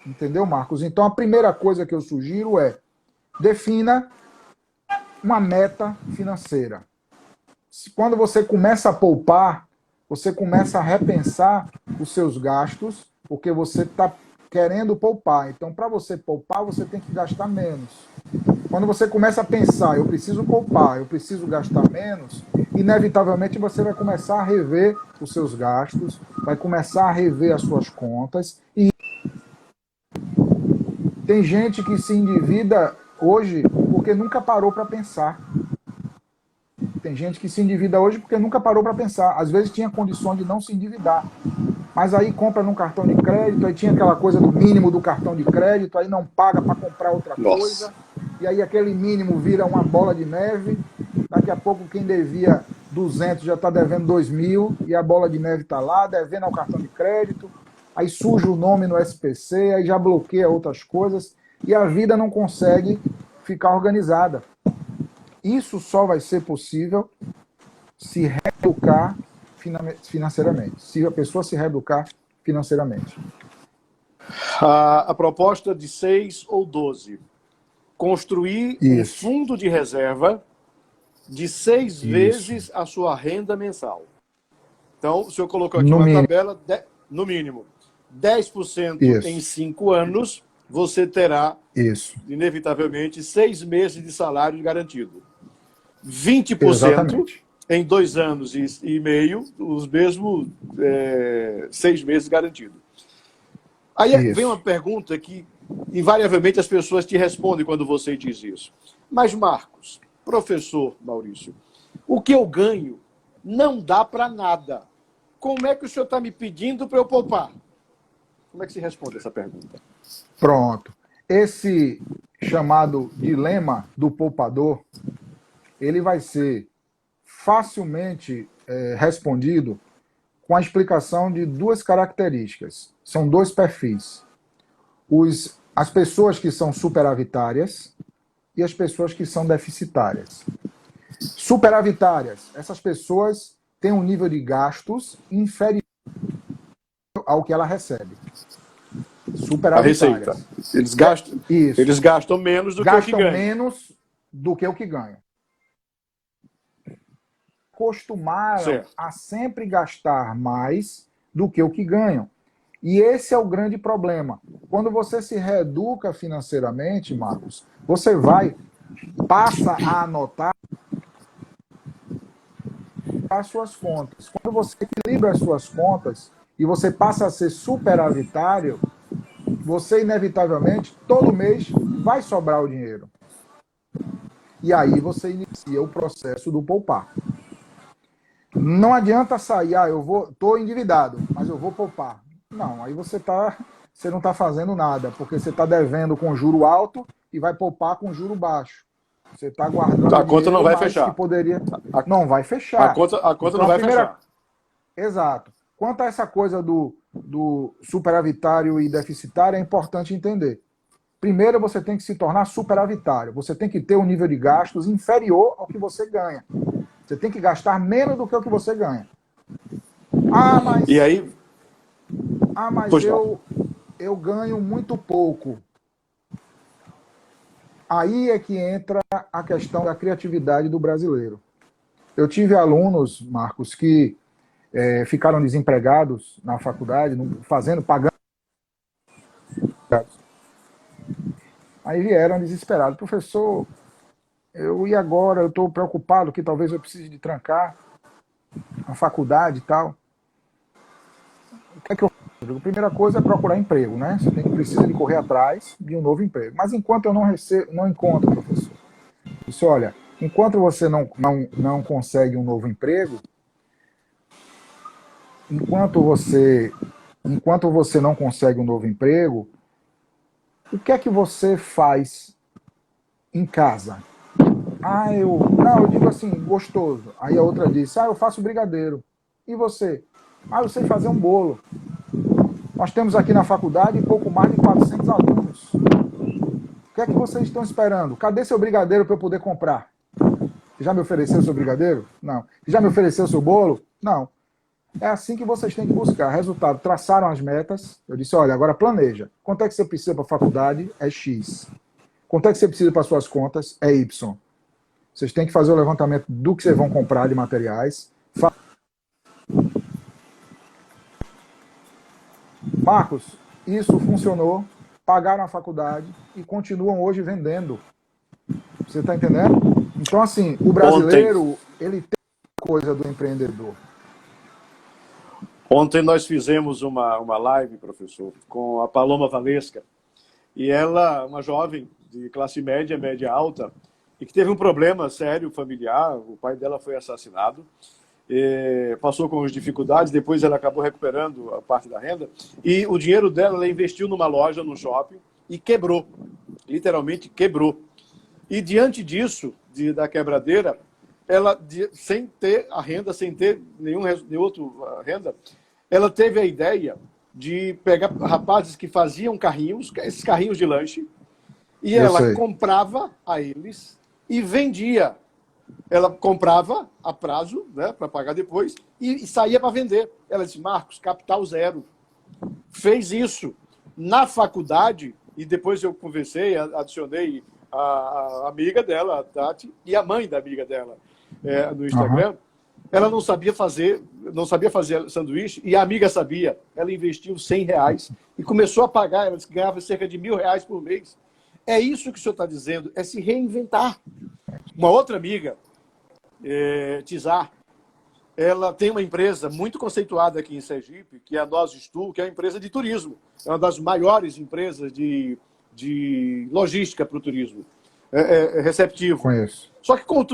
Entendeu, Marcos? Então a primeira coisa que eu sugiro é defina uma meta financeira. Quando você começa a poupar, você começa a repensar os seus gastos, porque você está querendo poupar. Então, para você poupar, você tem que gastar menos. Quando você começa a pensar, eu preciso poupar, eu preciso gastar menos, inevitavelmente você vai começar a rever os seus gastos, vai começar a rever as suas contas. E tem gente que se endivida hoje porque nunca parou para pensar. Tem gente que se endivida hoje porque nunca parou para pensar. Às vezes tinha condições de não se endividar. Mas aí compra num cartão de crédito, aí tinha aquela coisa do mínimo do cartão de crédito, aí não paga para comprar outra coisa. E aí aquele mínimo vira uma bola de neve. Daqui a pouco quem devia 200 já está devendo 2.000 e a bola de neve está lá, devendo ao cartão de crédito. Aí suja o nome no SPC, aí já bloqueia outras coisas e a vida não consegue ficar organizada. Isso só vai ser possível se reeducar financeiramente, se a pessoa se reeducar financeiramente. A proposta de 6 ou 12. Construir um fundo de reserva de 6 vezes a sua renda mensal. Então, o senhor colocou aqui uma tabela, no mínimo, 10% em 5 anos, você terá, inevitavelmente, 6 meses de salário garantido. 20% Exatamente. Em 2 anos e meio, os mesmos 6 meses garantidos. Aí vem uma pergunta que, invariavelmente, as pessoas te respondem quando você diz isso. Mas, Marcos, professor Maurício, o que eu ganho não dá para nada. Como é que o senhor está me pedindo para eu poupar? Como é que se responde essa pergunta? Pronto. Esse chamado dilema do poupador, ele vai ser facilmente respondido com a explicação de 2 características. São 2 perfis. As pessoas que são superavitárias e as pessoas que são deficitárias. Superavitárias, essas pessoas têm um nível de gastos inferior ao que ela recebe. Superavitárias. A receita. Eles gastam menos do que o que ganham. Gastam menos do que o que ganham. Acostumaram a sempre gastar mais do que o que ganham. E esse é o grande problema. Quando você se reeduca financeiramente, Marcos, você passa a anotar equilibrar as suas contas. Quando você equilibra as suas contas e você passa a ser superavitário, você inevitavelmente, todo mês, vai sobrar o dinheiro. E aí você inicia o processo do poupar. Não adianta sair, estou endividado, mas eu vou poupar. Não, aí você não está fazendo nada, porque você está devendo com juro alto e vai poupar com juro baixo. Você está guardando A conta não vai mais fechar. que poderia. Não vai fechar. A conta Então, não vai fechar. Exato. Quanto a essa coisa do superavitário e deficitário, é importante entender. Primeiro, você tem que se tornar superavitário. Você tem que ter um nível de gastos inferior ao que você ganha. Você tem que gastar menos do que o que você ganha. E aí? Mas eu ganho muito pouco. Aí é que entra a questão da criatividade do brasileiro. Eu tive alunos, Marcos, que ficaram desempregados na faculdade, pagando. Aí vieram desesperados. Professor, e agora? Eu estou preocupado que talvez eu precise de trancar a faculdade e tal. O que é que eu faço? A primeira coisa é procurar emprego, né? Você precisa de correr atrás de um novo emprego. Mas enquanto eu não encontro, professor, eu disse, olha, enquanto você não consegue um novo emprego, enquanto você não consegue um novo emprego, o que é que você faz em casa? Eu digo assim, gostoso. Aí a outra disse, eu faço brigadeiro. E você? Eu sei fazer um bolo. Nós temos aqui na faculdade pouco mais de 400 alunos. O que é que vocês estão esperando? Cadê seu brigadeiro para eu poder comprar? Já me ofereceu seu brigadeiro? Não. Já me ofereceu seu bolo? Não. É assim que vocês têm que buscar. Resultado, traçaram as metas. Eu disse, olha, agora planeja. Quanto é que você precisa para a faculdade? É X. Quanto é que você precisa para suas contas? É Y. Vocês têm que fazer o levantamento do que vocês vão comprar de materiais. Marcos, isso funcionou, pagaram a faculdade e continuam hoje vendendo. Você está entendendo? Então, assim, o brasileiro, ele tem coisa do empreendedor. Ontem nós fizemos uma live, professor, com a Paloma Valesca. E ela, uma jovem de classe média, média alta, e que teve um problema sério familiar, o pai dela foi assassinado, passou com as dificuldades, depois ela acabou recuperando a parte da renda, e o dinheiro dela ela investiu numa loja, no shopping, e quebrou, literalmente quebrou. E diante disso, da quebradeira, ela, sem ter a renda, sem ter nenhuma outra renda, ela teve a ideia de pegar rapazes que faziam carrinhos, esses carrinhos de lanche, e ela comprava a eles e vendia. Ela comprava a prazo, né, para pagar depois, e saía para vender. Ela disse, Marcos, capital zero. Fez isso na faculdade, e depois eu conversei, adicionei a amiga dela, a Tati, e a mãe da amiga dela no Instagram. Ela não sabia fazer sanduíche, e a amiga sabia. Ela investiu R$100 e começou a pagar, ela ganhava cerca de R$1.000 por mês. É isso que o senhor está dizendo, é se reinventar. Uma outra amiga, Tizar, ela tem uma empresa muito conceituada aqui em Sergipe, que é a Nós-Estu, que é uma empresa de turismo. É uma das maiores empresas de logística para o turismo. Receptivo. Conheço. Só que com o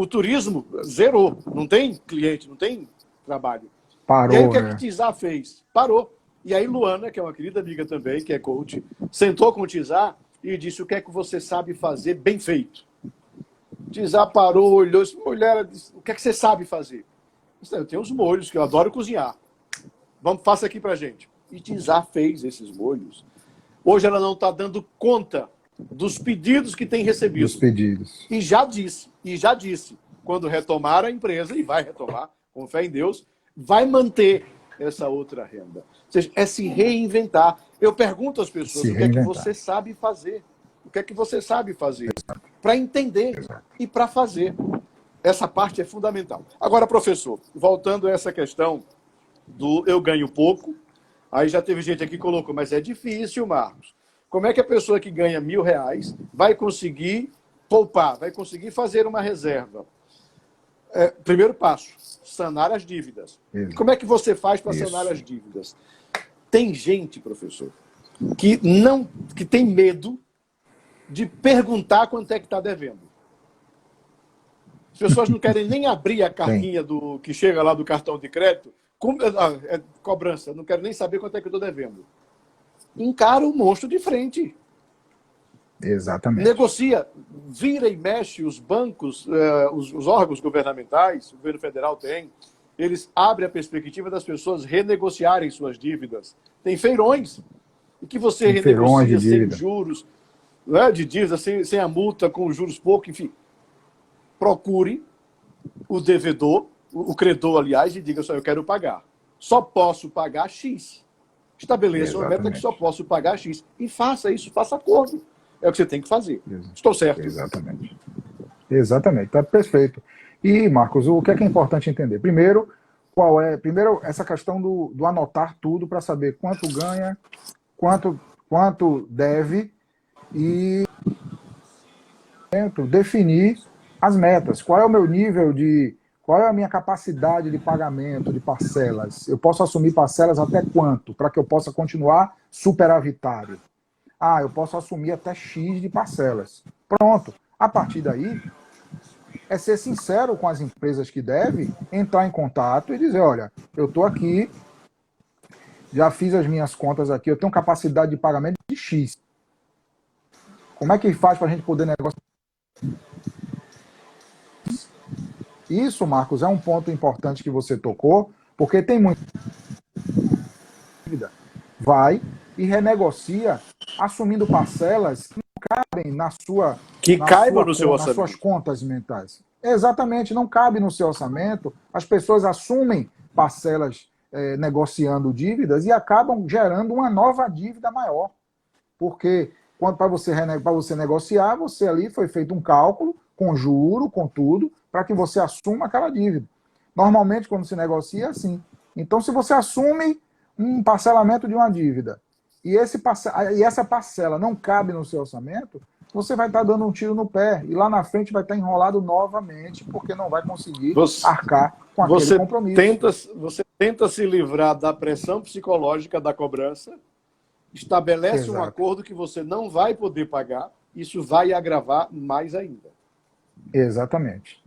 turismo zerou. Não tem cliente, não tem trabalho. Parou, e aí o que a Tizar fez? Parou. E aí Luana, que é uma querida amiga também, que é coach, sentou com o Tizar e disse, o que é que você sabe fazer bem feito? Tizar parou, olhou, disse, mulher, o que é que você sabe fazer? Eu tenho os molhos, que eu adoro cozinhar. Faça aqui pra gente. E Tizar fez esses molhos. Hoje ela não está dando conta dos pedidos que tem recebido. Dos pedidos. E já disse, quando retomar a empresa, e vai retomar, com fé em Deus, vai manter essa outra renda. Ou seja, é se reinventar. Eu pergunto às pessoas, o que é que você sabe fazer? O que é que você sabe fazer? Para entender e para fazer. Essa parte é fundamental. Agora, professor, voltando a essa questão do eu ganho pouco, aí já teve gente aqui que colocou, mas é difícil, Marcos. Como é que a pessoa que ganha R$1.000 vai conseguir poupar, vai conseguir fazer uma reserva? Primeiro passo, sanar as dívidas. Isso. E como é que você faz para sanar as dívidas? Tem gente, professor, que tem medo de perguntar quanto é que está devendo. As pessoas não querem nem abrir a cartinha que chega lá do cartão de crédito, cobrança, não quero nem saber quanto é que eu estou devendo. Encara o monstro de frente. Exatamente. Negocia, vira e mexe os bancos, os órgãos governamentais, o governo federal tem, eles abrem a perspectiva das pessoas renegociarem suas dívidas. Tem feirões, e que você renegocia sem juros, né, de dívida, sem a multa, com juros pouco, enfim. Procure o devedor, o credor, aliás, e diga só, eu quero pagar. Só posso pagar X. Estabeleça uma meta que só posso pagar X. E faça isso, faça acordo. É o que você tem que fazer. Estou certo. Exatamente. Exatamente, está perfeito. E, Marcos, o que é importante entender? Primeiro, essa questão do anotar tudo para saber quanto ganha, quanto deve e definir as metas. Qual é o meu nível qual é a minha capacidade de pagamento de parcelas? Eu posso assumir parcelas até quanto? Para que eu possa continuar superavitário. Eu posso assumir até X de parcelas. Pronto. A partir daí, é ser sincero com as empresas que devem, entrar em contato e dizer, olha, eu estou aqui, já fiz as minhas contas aqui, eu tenho capacidade de pagamento de X. Como é que faz para a gente poder negociar? Isso, Marcos, é um ponto importante que você tocou, porque tem muita dívida. Vai e renegocia assumindo parcelas que não cabem caibam no seu orçamento. Nas suas contas mentais. Exatamente, não cabe no seu orçamento. As pessoas assumem parcelas negociando dívidas e acabam gerando uma nova dívida maior. Porque para você negociar, você ali foi feito um cálculo com juro, com tudo, para que você assuma aquela dívida. Normalmente, quando se negocia, é assim. Então, se você assume um parcelamento de uma dívida e essa parcela não cabe no seu orçamento, você vai estar dando um tiro no pé e lá na frente vai estar enrolado novamente porque não vai conseguir arcar com aquele compromisso. Você tenta se livrar da pressão psicológica da cobrança, estabelece um acordo que você não vai poder pagar, isso vai agravar mais ainda. Exatamente.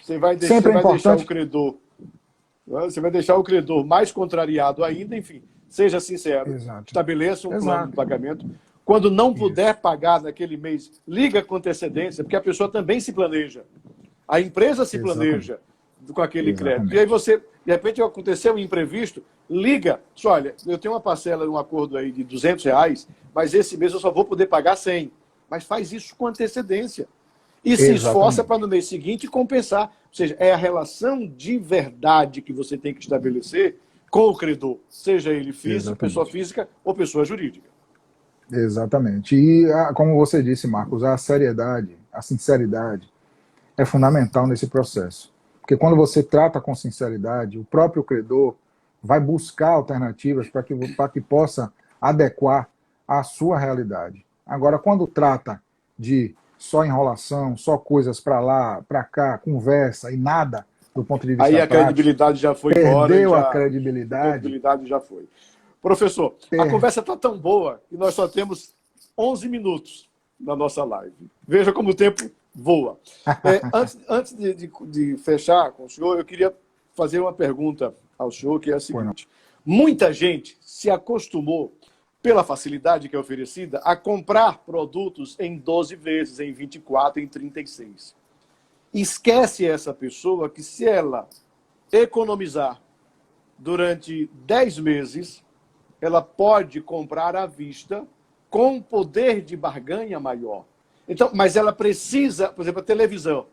Você vai deixar o credor... Você vai deixar o credor mais contrariado ainda, enfim, seja sincero, estabeleça um plano de pagamento. Quando não puder pagar naquele mês, liga com antecedência, porque a pessoa também se planeja. A empresa se planeja com aquele crédito. E aí você, de repente, aconteceu um imprevisto, liga, olha, eu tenho uma parcela, um acordo aí de R$200, mas esse mês eu só vou poder pagar 100. Mas faz isso com antecedência. E se esforça para no mês seguinte compensar. Ou seja, é a relação de verdade que você tem que estabelecer com o credor, seja ele físico, pessoa física ou pessoa jurídica. Exatamente. E, como você disse, Marcos, a seriedade, a sinceridade é fundamental nesse processo. Porque quando você trata com sinceridade, o próprio credor vai buscar alternativas para que possa adequar à sua realidade. Agora, quando trata de só enrolação, só coisas para lá, para cá, conversa e nada do ponto de vista prático, a credibilidade já foi embora. Perdeu a credibilidade. A credibilidade já foi. Professor, a conversa está tão boa que nós só temos 11 minutos na nossa live. Veja como o tempo voa. Antes de fechar com o senhor, eu queria fazer uma pergunta ao senhor, que é a seguinte. Muita gente se acostumou, pela facilidade que é oferecida, a comprar produtos em 12 vezes, em 24, em 36. Esquece essa pessoa que se ela economizar durante 10 meses, ela pode comprar à vista com poder de barganha maior. Então, mas ela precisa, por exemplo, a televisão.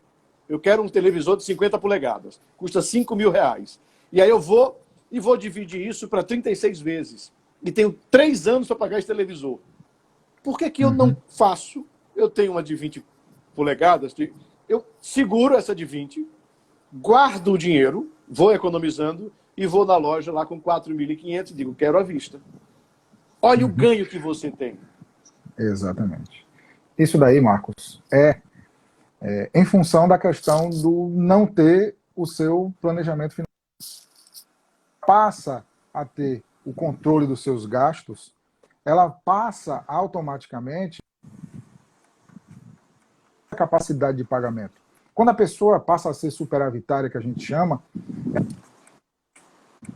Eu quero um televisor de 50 polegadas, custa R$5.000. E aí eu vou dividir isso para 36 vezes. E tenho 3 anos para pagar esse televisor. Por que eu não faço? Eu tenho uma de 20 polegadas, eu seguro essa de 20, guardo o dinheiro, vou economizando e vou na loja lá com 4.500 e digo, quero à vista. Olha o ganho que você tem. Exatamente. Isso daí, Marcos, é em função da questão do não ter o seu planejamento financeiro. Passa a ter o controle dos seus gastos, ela passa automaticamente a capacidade de pagamento. Quando a pessoa passa a ser superavitária, que a gente chama,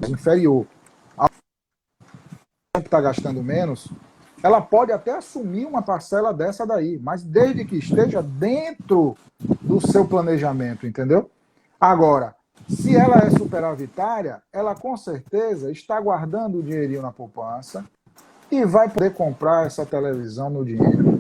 é inferior ao que está gastando menos, ela pode até assumir uma parcela dessa daí, mas desde que esteja dentro do seu planejamento, entendeu? Agora, se ela é superavitária, ela com certeza está guardando o dinheirinho na poupança e vai poder comprar essa televisão no dinheiro.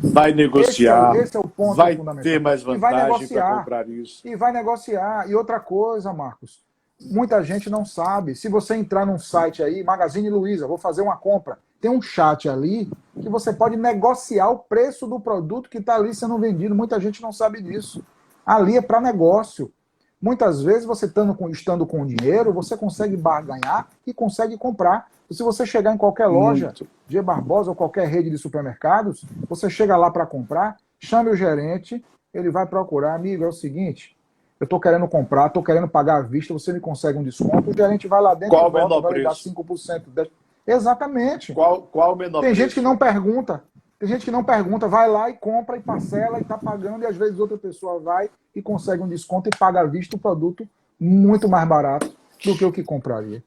Vai negociar, esse é o ponto vai fundamental. ter mais vantagem para comprar isso. E vai negociar. E outra coisa, Marcos, muita gente não sabe. Se você entrar num site aí, Magazine Luiza, vou fazer uma compra, tem um chat ali que você pode negociar o preço do produto que está ali sendo vendido. Muita gente não sabe disso. Ali é para negócio. Muitas vezes, você estando com dinheiro, você consegue barganhar e consegue comprar. E se você chegar em qualquer loja, G Barbosa ou qualquer rede de supermercados, você chega lá para comprar, chame o gerente, ele vai procurar, amigo, é o seguinte, eu estou querendo comprar, estou querendo pagar à vista, você me consegue um desconto, o gerente vai lá dentro e vai lhe dar 5%. 10%. Exatamente. Qual o menor preço? Tem gente que não pergunta. Tem gente que não pergunta, vai lá e compra e parcela e está pagando, e às vezes outra pessoa vai e consegue um desconto e paga à vista o produto muito mais barato do que o que compraria.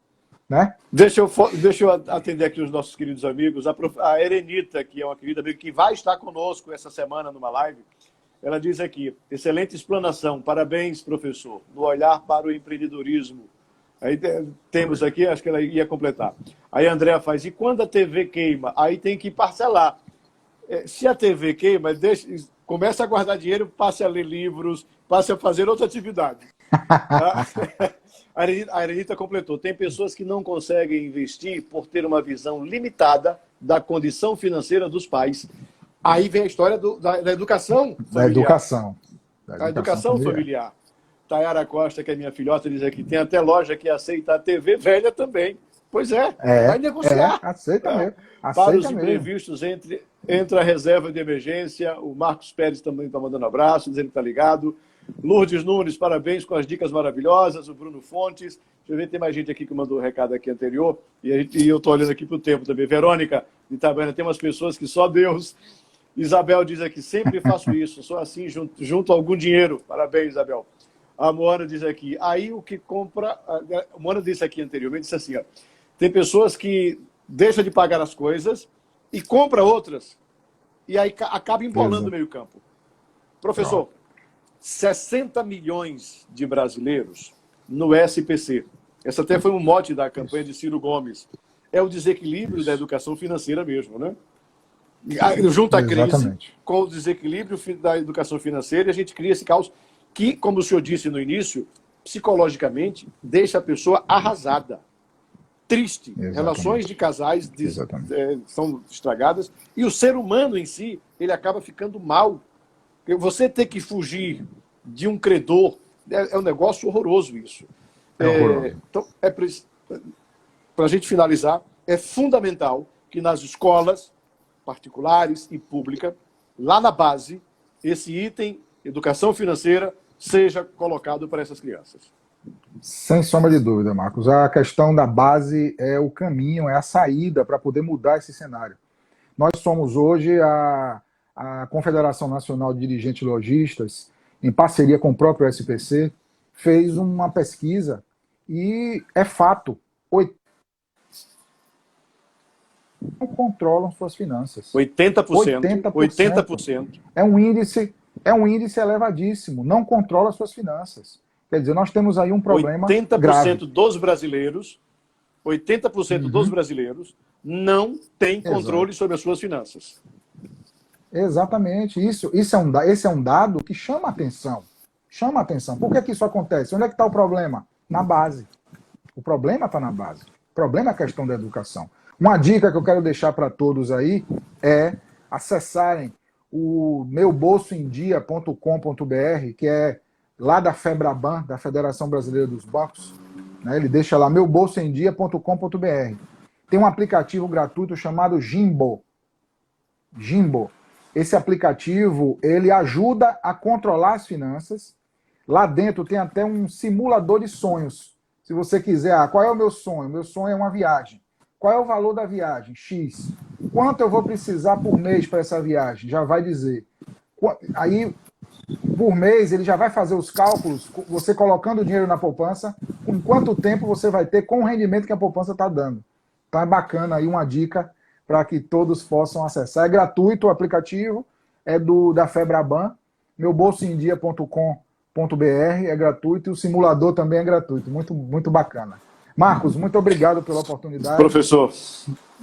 Né? Deixa eu atender aqui os nossos queridos amigos. A Erenita, que é uma querida amiga que vai estar conosco essa semana numa live, ela diz aqui, excelente explanação, parabéns, professor, no olhar para o empreendedorismo. Aí temos aqui, acho que ela ia completar. Aí a Andrea faz, e quando a TV queima? Aí tem que parcelar. Se a TV queima, começa a guardar dinheiro, passe a ler livros, passe a fazer outra atividade. A Arenita completou. Tem pessoas que não conseguem investir por ter uma visão limitada da condição financeira dos pais. Aí vem a história da educação familiar. Da educação familiar. Tayara Costa, que é minha filhota, diz aqui, tem até loja que aceita a TV velha também. Pois vai negociar. Aceita mesmo. Para os imprevistos, entra a reserva de emergência. O Marcos Pérez também está mandando abraço, dizendo que está ligado. Lourdes Nunes, parabéns com as dicas maravilhosas. O Bruno Fontes. Deixa eu ver, tem mais gente aqui que mandou o recado aqui anterior. E eu estou olhando aqui para o tempo também. Verônica de Itabaiana, tem umas pessoas que só Deus. Isabel diz aqui, sempre faço isso, sou assim, junto a algum dinheiro. Parabéns, Isabel. A Moana diz aqui, aí o que compra... A Moana disse aqui anteriormente, disse assim, ó, tem pessoas que deixam de pagar as coisas e compra outras, e aí acaba embolando o meio-campo. Professor, 60 milhões de brasileiros no SPC. Essa até foi um mote da campanha de Ciro Gomes. É o desequilíbrio da educação financeira mesmo, né? Junto à crise com o desequilíbrio da educação financeira, a gente cria esse caos que, como o senhor disse no início, psicologicamente deixa a pessoa arrasada, triste. Exatamente. Relações de casais são estragadas e o ser humano em si, ele acaba ficando mal. Você ter que fugir de um credor é um negócio horroroso isso. Então, para a gente finalizar, é fundamental que nas escolas particulares e públicas, lá na base, esse item, educação financeira, seja colocado para essas crianças. Sem sombra de dúvida, Marcos. A questão da base é o caminho, é a saída para poder mudar esse cenário. Nós somos hoje a Confederação Nacional de Dirigentes Lojistas, em parceria com o próprio SPC, fez uma pesquisa e é fato, não controlam suas finanças. 80%. 80%. É um índice elevadíssimo. Não controla suas finanças. Quer dizer, nós temos aí um problema 80% grave. Dos brasileiros, 80% dos brasileiros não têm controle sobre as suas finanças. Exatamente. Esse é um dado que chama atenção. Chama atenção. Por que isso acontece? Onde é que está o problema? Na base. O problema está na base. O problema é a questão da educação. Uma dica que eu quero deixar para todos aí é acessarem o meubolsoemdia.com.br, que é lá da FEBRABAN, da Federação Brasileira dos Bancos. Né? Ele deixa lá meubolsoemdia.com.br. Tem um aplicativo gratuito chamado Jimbo. Jimbo. esse aplicativo, ele ajuda a controlar as finanças. Lá dentro tem até um simulador de sonhos. Se você quiser, qual é o meu sonho? Meu sonho é uma viagem. Qual é o valor da viagem? X. Quanto eu vou precisar por mês para essa viagem? Já vai dizer. Aí, por mês, ele já vai fazer os cálculos, você colocando o dinheiro na poupança, com quanto tempo você vai ter com o rendimento que a poupança está dando. Então é bacana aí uma dica para que todos possam acessar. É gratuito o aplicativo, é da Febraban, meubolsoemdia.com.br, é gratuito, e o simulador também é gratuito. Muito, muito bacana. Marcos, muito obrigado pela oportunidade. Professor,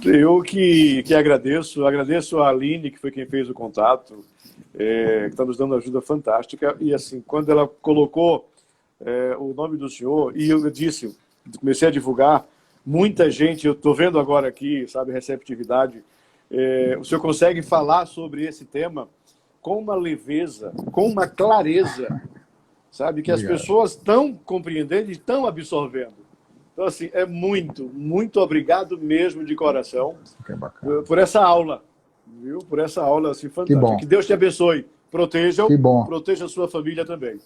eu que agradeço a Aline, que foi quem fez o contato, que está nos dando ajuda fantástica, e assim, quando ela colocou o nome do senhor, e eu disse, comecei a divulgar, muita gente, eu estou vendo agora aqui, sabe, receptividade, o senhor consegue falar sobre esse tema com uma leveza, com uma clareza, sabe, que obrigado. As pessoas estão compreendendo e estão absorvendo. Então, assim, muito obrigado mesmo de coração por essa aula, viu? Por essa aula assim, fantástica. Que Deus te abençoe. Proteja a sua família também.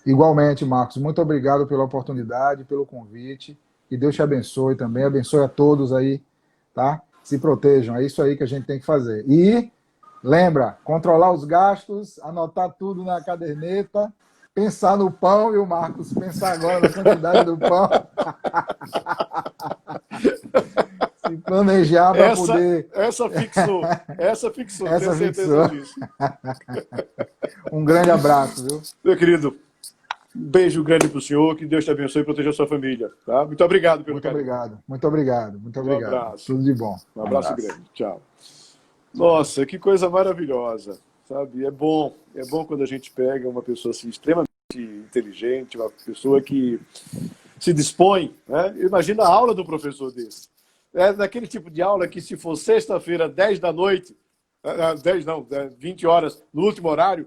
Igualmente, Marcos. Muito obrigado pela oportunidade, pelo convite. Que Deus te abençoe também. Abençoe a todos aí, tá? Se protejam. É isso aí que a gente tem que fazer. E lembra, controlar os gastos, anotar tudo na caderneta, pensar no pão, viu, Marcos? Pensar agora na quantidade do pão. Se planejar para poder... Essa fixou. Essa fixou. Disso. Um grande abraço, viu? Meu querido, um beijo grande para o senhor, que Deus te abençoe e proteja a sua família. Tá? Muito obrigado pelo carinho. Muito obrigado. Um abraço. Tudo de bom. Um abraço grande. Tchau. Nossa, que coisa maravilhosa. Sabe? É bom quando a gente pega uma pessoa assim, extremamente inteligente, uma pessoa que se dispõe, né? Imagina a aula do professor desse. É daquele tipo de aula que, se for sexta-feira, 10 da noite, 20 horas, no último horário,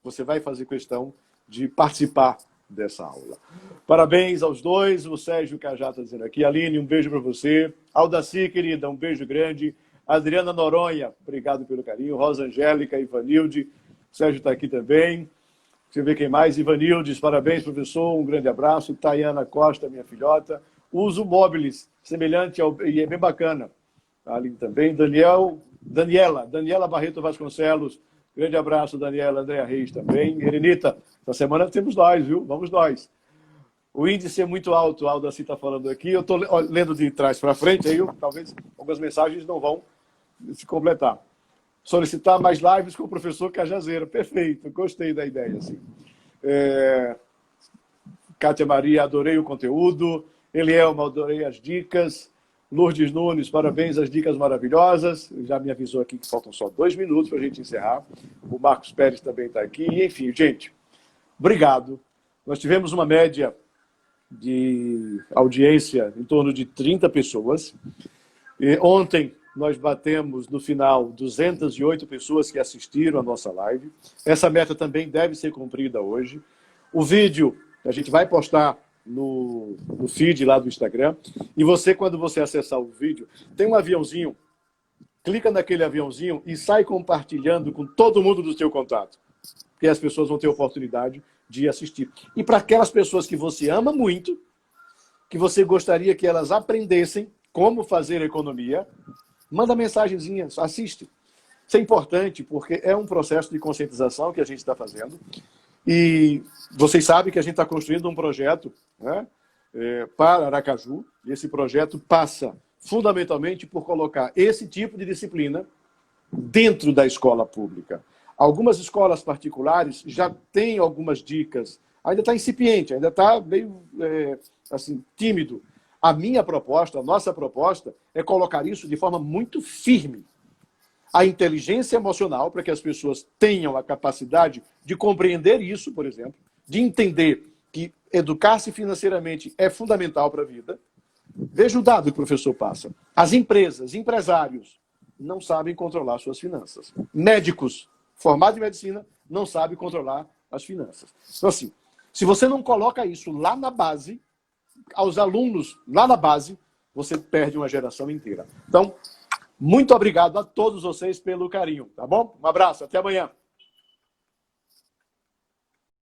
você vai fazer questão de participar dessa aula. Parabéns aos dois, o Sérgio Cajá está dizendo aqui. Aline, um beijo para você. Aldaci, querida, um beijo grande. Adriana Noronha, obrigado pelo carinho. Rosa Angélica, Ivanilde, Sérgio está aqui também. Deixa eu ver quem mais. Ivanildes, parabéns, professor, um grande abraço. Tayana Costa, minha filhota. Uso móveis, semelhante ao... E é bem bacana. Ali também. Daniela Barreto Vasconcelos, grande abraço, Daniela. Andréa Reis também. Erenita, essa semana temos nós, viu? Vamos nós. O índice é muito alto, a Aldaci está falando aqui. Eu estou lendo de trás para frente, aí talvez algumas mensagens não vão se completar. Solicitar mais lives com o professor Cajazeira. Perfeito, gostei da ideia. Assim. Kátia Maria, adorei o conteúdo. Elielma, adorei as dicas. Lourdes Nunes, parabéns, as dicas maravilhosas. Já me avisou aqui que faltam só 2 minutos para a gente encerrar. O Marcos Pérez também está aqui. E, enfim, gente, obrigado. Nós tivemos uma média de audiência em torno de 30 pessoas. E ontem nós batemos, no final, 208 pessoas que assistiram a nossa live. Essa meta também deve ser cumprida hoje. O vídeo a gente vai postar no feed lá do Instagram. E você, quando você acessar o vídeo, tem um aviãozinho, clica naquele aviãozinho e sai compartilhando com todo mundo do seu contato. Porque as pessoas vão ter oportunidade de assistir. E para aquelas pessoas que você ama muito, que você gostaria que elas aprendessem como fazer economia, manda mensagenzinha, assiste. Isso é importante, porque é um processo de conscientização que a gente está fazendo. E vocês sabem que a gente está construindo um projeto, né, para Aracaju. E esse projeto passa fundamentalmente por colocar esse tipo de disciplina dentro da escola pública. Algumas escolas particulares já têm algumas dicas. Ainda está incipiente, ainda está meio assim, tímido. A minha proposta, a nossa proposta, é colocar isso de forma muito firme. A inteligência emocional, para que as pessoas tenham a capacidade de compreender isso, por exemplo, de entender que educar-se financeiramente é fundamental para a vida. Veja o dado que o professor passa. As empresas, empresários, não sabem controlar suas finanças. Médicos, formados em medicina, não sabem controlar as finanças. Então, assim, se você não coloca isso lá na base, aos alunos lá na base, você perde uma geração inteira. Então, Muito obrigado a todos vocês pelo carinho, tá bom? Um abraço, até amanhã.